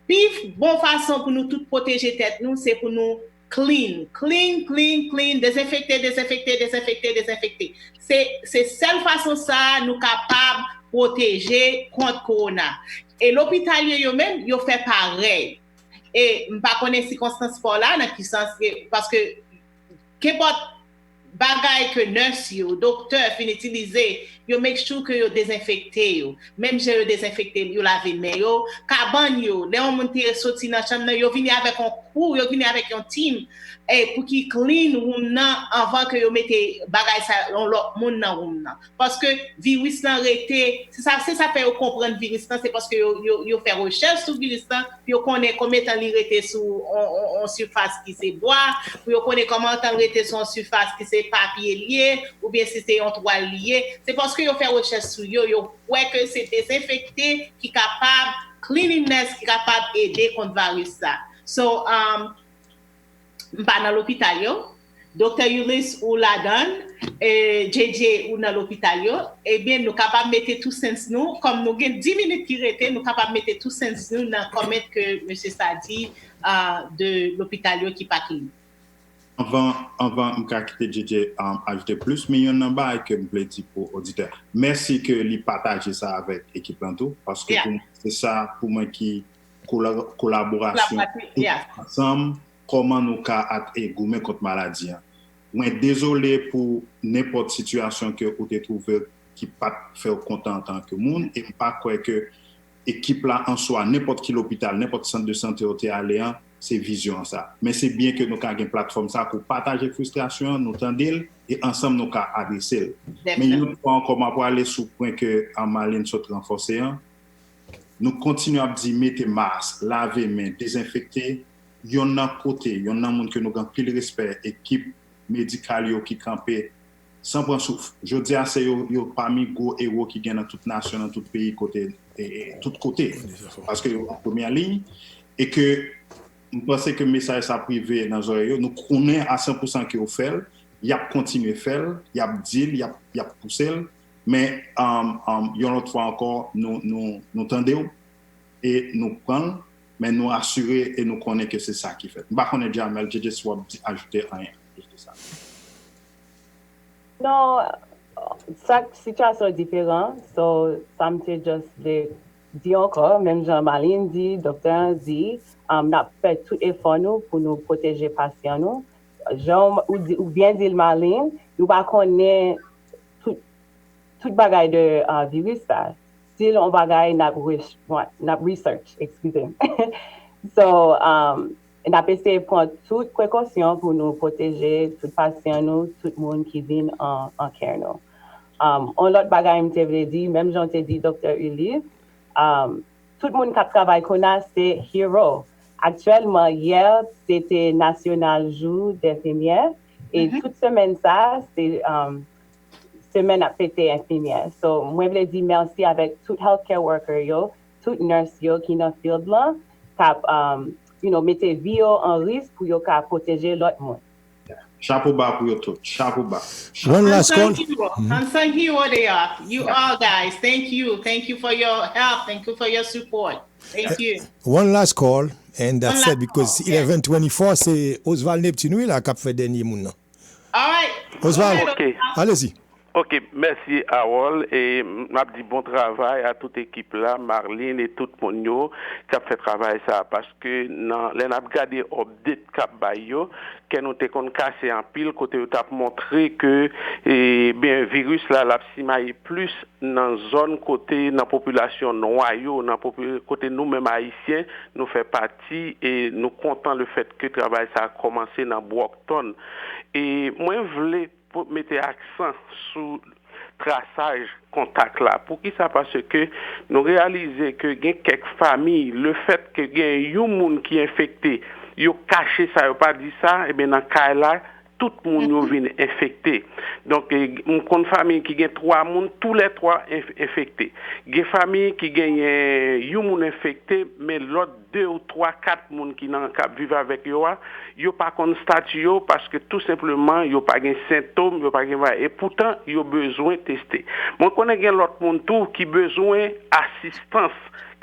pif, bonne façon pour nous tous protéger tête nous, c'est pour nous clean, désinfecter. C'est seule façon ça nous capable protéger contre corona. Et l'hôpitalier eux-mêmes, ils fait pareil. Et je ne connais pas les circonstances pour là, dans qui sens parce que qu'importe bagay que nurse ou docteur fin utiliser, yo make sure que yo désinfecté yo. Même j'ai yo désinfecté, yo laver main yo, cabane yo, les on monter sorti dans chambre yo vini avec un crew, yo vini avec un team et pour qui clean room nan avant que yo mette bagay ça l'autre monde dans room nan. Parce que virus nan arrêté, c'est ça fait comprendre virus nan, c'est parce que yo fait recherche sur virus nan, puis yo connaît combien temps il arrêté sur en surface qui c'est bois, puis yo connaît comment temps arrêté sur surface qui c'est papier lié ou bien si c'est en toile lié. C'est parce que yo fait recherche sur yo ouais que c'est désinfecté qui capable cleanliness qui capable aider contre virus ça. So pas dans l'hôpital yo, Dr. Ulysse ou la donne et JJ ou dans l'hôpital yo, eh bien nous capable mettre tout sens nous comme nous gain 10 minutes qui rete nous capable mettre tout sens nous dans comment que monsieur Sadi de l'hôpital yo qui pas clean. Avant me quitter JJ ajouter plus mais il y en a un que me plaît pour auditeur. Merci que li partager ça avec équipe Planto parce que c'est ça pour moi qui collaboration ensemble comment nous ca gommer contre maladie. Moi désolé pour n'importe situation que vous te trouvé qui pas faire content en tant que monde et pas quoi que équipe là en soi n'importe qui l'hôpital n'importe centre de santé au allé c'est vision ça mais c'est bien que nous avons une plateforme ça pour partager frustration nous tendil et ensemble nous ca adresser mais nous pas encore pour aller sous point que en Maline soit renforcé nous continuons à dire mettez masque, lavez mains, désinfecter. Il y en a côté, il y en a monde que nous avons pile respect, équipe médicale qui campé sans prendre souffle. Je dis à c'est yo parmi gros héros qui gagnent dans toute nation, dans tout pays côté et tout côté parce que en première ligne et que nous pensons que le message ça privé dans oreilles, nous connaissons à 100% qu'il fait, il a continué à faire, il a dit, il a poussé, mais une autre fois encore nous tendons et nous prenons, mais nous assurer et nous connaissons que c'est ça qui fait. Nous ne connaissons pas Jamel, je juste ajouter rien plus de ça. Non, chaque situation est différente, so ça me fait juste dire encore, même Jean-Maline dit, docteur dit, on a fait tout effort nous pour nous protéger les patients nous. Jean ou bien dit Maline, nous ne connaissons pas tout bagaille de virus ça. Still on bagaille n'a research, excusez. So on a essayé de prendre toutes précautions pour nous protéger tout patient nous, tout le monde qui vient en care nous. On l'autre bagaille me voulais dire, même j'en t'ai dit docteur Ulysse, tout le monde qui travaille qu'on a c'est hero. Actuellement hier c'était National Jour d'infirmière et toute semaine ça c'est semaine à fêter infirmière. So moi je voulais dire merci avec tout healthcare worker yo, tout nurse yo qui dans field là, qui mettez vie en risque pour yo ka protéger l'autre monde. Chapeau bas pour tout. Chapeau bas. One last call. And thank you all they are. You all guys. Thank you. Thank you for your help. Thank you for your support. Thank you. One last call, and that's it because 11:24 c'est Oswald Neptune là qui a fait dernier moun. All right. Oswald, okay. Allez-y. Ok, merci Harold et m'a dit bon travail à toute équipe là, Marlene et tout le monde qui a fait travail ça parce que dans les n'a regardé update cap bayo que nous te kon cassé en pile côté où t'a montré que bien virus là l'a simaille plus dans zone côté dans population noyo dans côté nous même haïtiens nous fait partie et nous content le fait que travail ça a commencé dans Brockton et moi voulais pour mettre accent sur traçage contact là pour qui ça parce que nous réaliser que il y a quelques familles le fait que il y a un monde qui est infecté yo caché ça yo pas dit ça et bien dans cas là tout le monde vient infecté. Donc, une famille qui gagne 3 personnes, tous les 3 infectés. Il y a une famille qui gagne 1 monde infecté, mais l'autre 2 ou 3, 4 personnes qui vivent avec eux, ils n'ont pas constaté parce que tout simplement, ils n'ont pas de symptômes, ils n'ont pas de... Et pourtant, ils ont besoin de tester. Moi, je connais l'autre monde qui a besoin d'assistance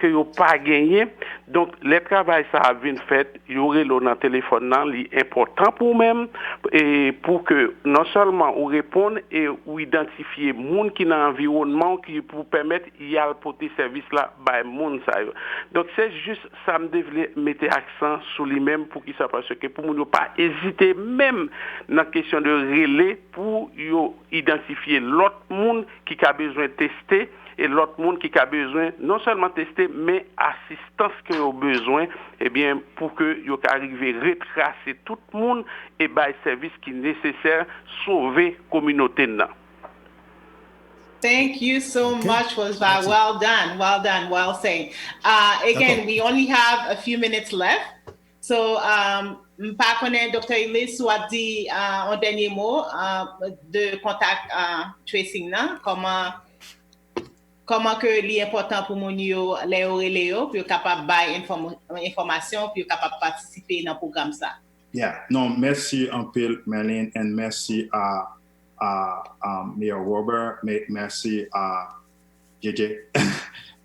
que yo pas gagné donc le travail ça a bien fait y aurait dans le téléphone là important pour même et pour que non seulement on répondre et ou identifier monde qui dans environnement qui pour permettre y a porter service là by monde ça donc c'est juste ça me devait mettre accent sur lui même pour qui ça parce que pour nous pas hésiter même dans question de relais pour yo identifier l'autre monde qui a besoin de tester et l'autre monde qui a besoin non seulement tester mais assistance que ont besoin et bien pour que yo arriver retracer tout le monde et bail service qui nécessaire sauver communauté là. Thank you so much, Oswald. Well done, well said. Again, we only have a few minutes left. So, pas connaître Dr. Ulysse ou a dit un dernier mot de contact tracing là, comment que c'est important pour mon yo les relais pour capable bailler information pour capable participer dans programme ça. Yeah, non, merci un peu Marlene et merci à Mayor Robert, merci à JJ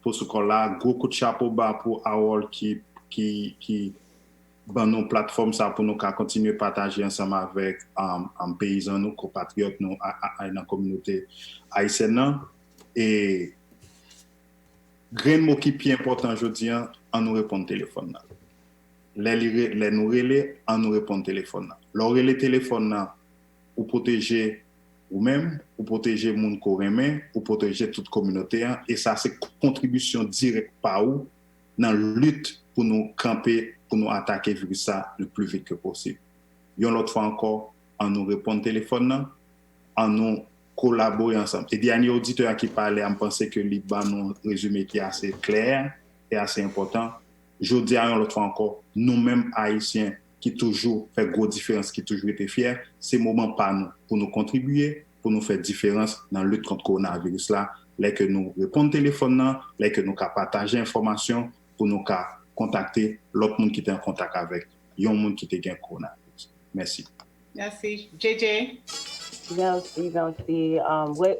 pour ce qu'on là, gros coup de chapeau bas pour Harold qui dans nos plateformes ça pour nous continuer à partager ensemble avec paysans nous compatriotes nous dans la communauté haïtienne et grand mot qui est important aujourd'hui en nous répondre téléphone là les nous relais en nous répondre téléphone là leur relais téléphone là pour protéger ou même pour protéger monde qu'on aime pour protéger toute communauté et ça c'est contribution directe par où dans lutte pour nous camper pour nous attaquer virus ça le plus vite que possible. Une autre fois encore en nous répondre téléphone là en nous collaborer ensemble. Et dernier auditeur qui parlait, on pensait que Liban un résumé qui est assez clair et est assez important. Je dis à l'autre fois encore, nous-mêmes Haïtiens qui toujours fait gros différence, qui toujours été fiers, c'est moment pas nous pour nous contribuer, pour nous faire différence dans la lutte contre le coronavirus là, là que nous répondons au téléphone là, là que nous partager information pour nous contacter l'autre monde qui est en contact avec, un monde qui est en coronavirus. Merci. Merci. JJ. Merci.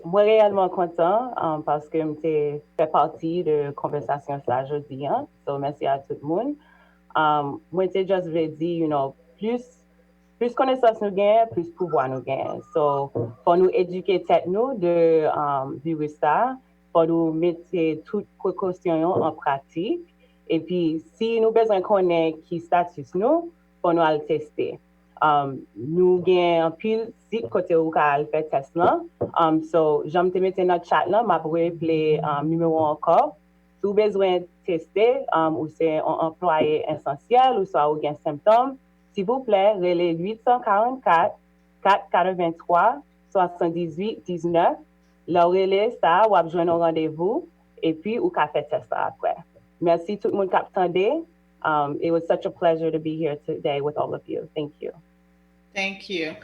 Moi, réellement content parce que je fais partie de la conversation aujourd'hui. So, merci à tout le monde. Moi, je juste veux dire, plus connaissance nous gagnons, plus pouvoir nous gagnons. So, pour nous éduquer tête nous de virus ça, pour nous mettre toutes précautions en pratique. Et puis, si nous besoin connaître qui status nous, pour nous aller tester. Nous avons un pile site côté où on fait test là. So, j'aime te mettre dans le chat là, m'a rappelé numéro encore. Si vous avez besoin de tester, ou c'est un employé essentiel, ou soit vous avez un symptôme, s'il vous plaît, relais 844 483 78 19. Le relais ça, vous avez besoin d'un rendez-vous, et puis vous avez fait test après. Merci tout le monde qui a attendu. It was such a pleasure to be here today with all of you. Thank you. Thank you.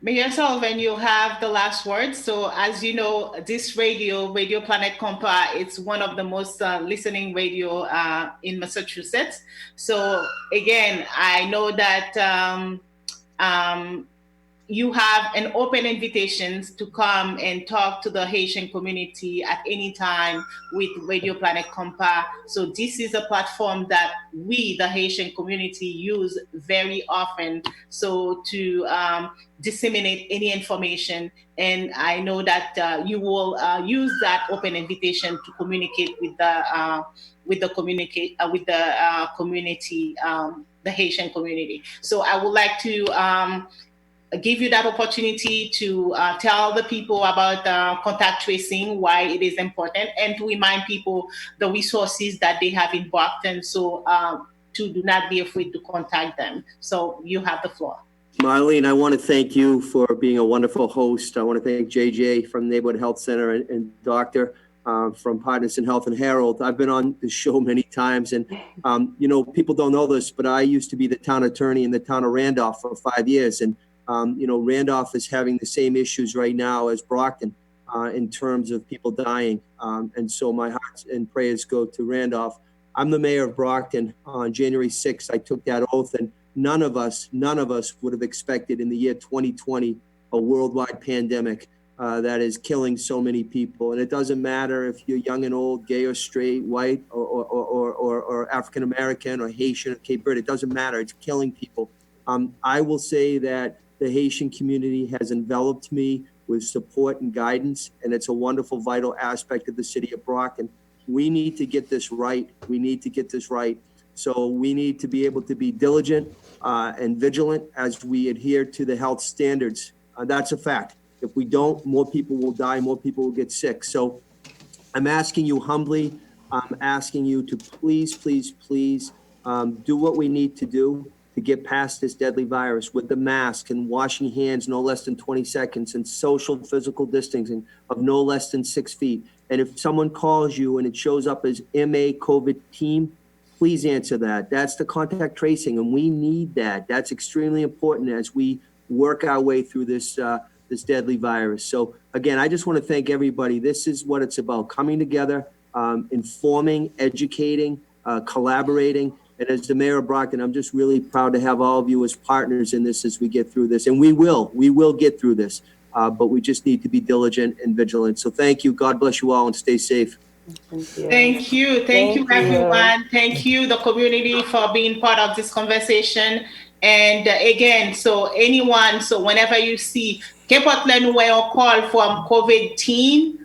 Mayor Sullivan, you have the last word. So as you know, this Radio Planet Compa, it's one of the most listening radio in Massachusetts. So again, I know that you have an open invitation to come and talk to the Haitian community at any time with Radio Planet Compa. So this is a platform that we, the Haitian community, use very often. So to disseminate any information, and I know that you will use that open invitation to communicate with the community, the Haitian community. So I would like to give you that opportunity to tell the people about contact tracing, why it is important, and to remind people the resources that they have in Brockton, so to do not be afraid to contact them. So you have the floor. Marlene, I want to thank you for being a wonderful host. I want to thank JJ from Neighborhood Health Center and Doctor from Partisan Health and Harold. I've been on the show many times, and people don't know this, but I used to be the town attorney in the town of Randolph for 5 years, and Randolph is having the same issues right now as Brockton in terms of people dying. And so my hearts and prayers go to Randolph. I'm the mayor of Brockton. On January 6th, I took that oath, and none of us would have expected in the year 2020 a worldwide pandemic that is killing so many people. And it doesn't matter if you're young and old, gay or straight, white or African American or Haitian or Cape Verde. It doesn't matter. It's killing people. I will say that the Haitian community has enveloped me with support and guidance, and it's a wonderful, vital aspect of the city of Brockton. We need to get this right. So we need to be able to be diligent and vigilant as we adhere to the health standards. That's a fact. If we don't, more people will die, more people will get sick. So I'm asking you humbly, I'm asking you to please do what we need to do to get past this deadly virus with the mask and washing hands no less than 20 seconds and social physical distancing of no less than 6 feet. And if someone calls you and it shows up as MA COVID team, please answer that. That's the contact tracing, and we need that. That's extremely important as we work our way through this this deadly virus. So again, I just want to thank everybody. This is what it's about: coming together, informing, educating, collaborating. And as the mayor of Brockton, I'm just really proud to have all of you as partners in this as we get through this. And we will get through this, but we just need to be diligent and vigilant. So thank you. God bless you all, and stay safe. Thank you everyone. Thank you, the community, for being part of this conversation. And again, so whenever you see, qu'importe le numéro call from COVID team,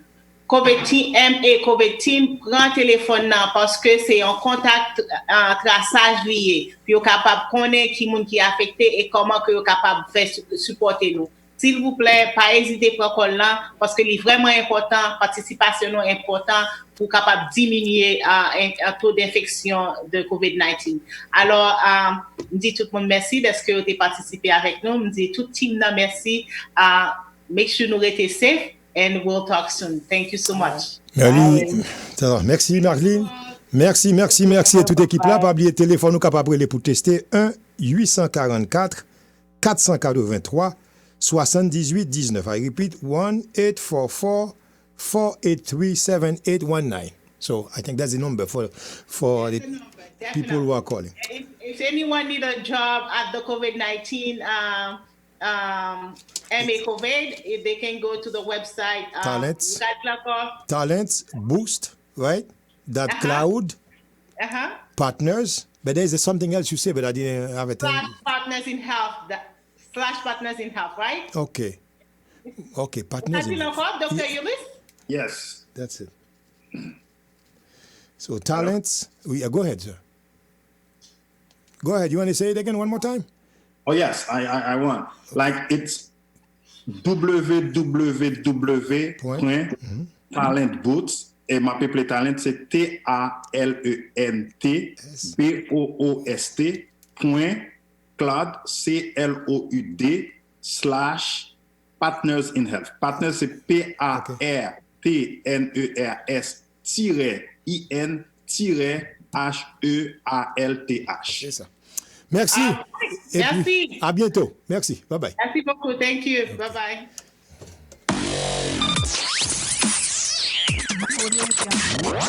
MA COVID team, prend téléphone nan parce que c'est un contact traçage lié. Puis vous capable connaître qui moun qui affecté et comment que vous capable faire supporter nous. S'il vous plaît, pas hésiter à prendre call là parce que c'est vraiment important, participation est important pour capable diminuer un taux d'infection de COVID-19. Alors, je dis tout le monde merci parce que vous avez participé avec nous. Je dis tout le team merci. Make sure nous restons safe and we'll talk soon. Thank you so much. Merci Marlene. Merci à toute équipe là. Pas oublier téléphone nous capable pour tester 1-844 483 78 19. I repeat 1-844 483 7819. So I think that's the number for the people who are calling. If anyone need a job at the COVID-19 MA COVID, if they can go to the website. Talents Boost, right? That cloud. Partners. But there's something else you say, but I didn't have it. Partners in health. /partners in health, right? Okay, partners in health. Dr. Ulis? Yes. That's it. So talents. Go ahead, sir. Go ahead. You want to say it again one more time? Oh, yes, I want. Like it's www.talentboost. Et ma people talent, c'est TALENTBOOST.cloud, CLOUD/partners in health. Partners, c'est PARTNERS-IN-HEALTH. C'est ça. Merci. Merci. Puis, à bientôt. Merci. Bye bye. Merci beaucoup. Thank you. Bye bye.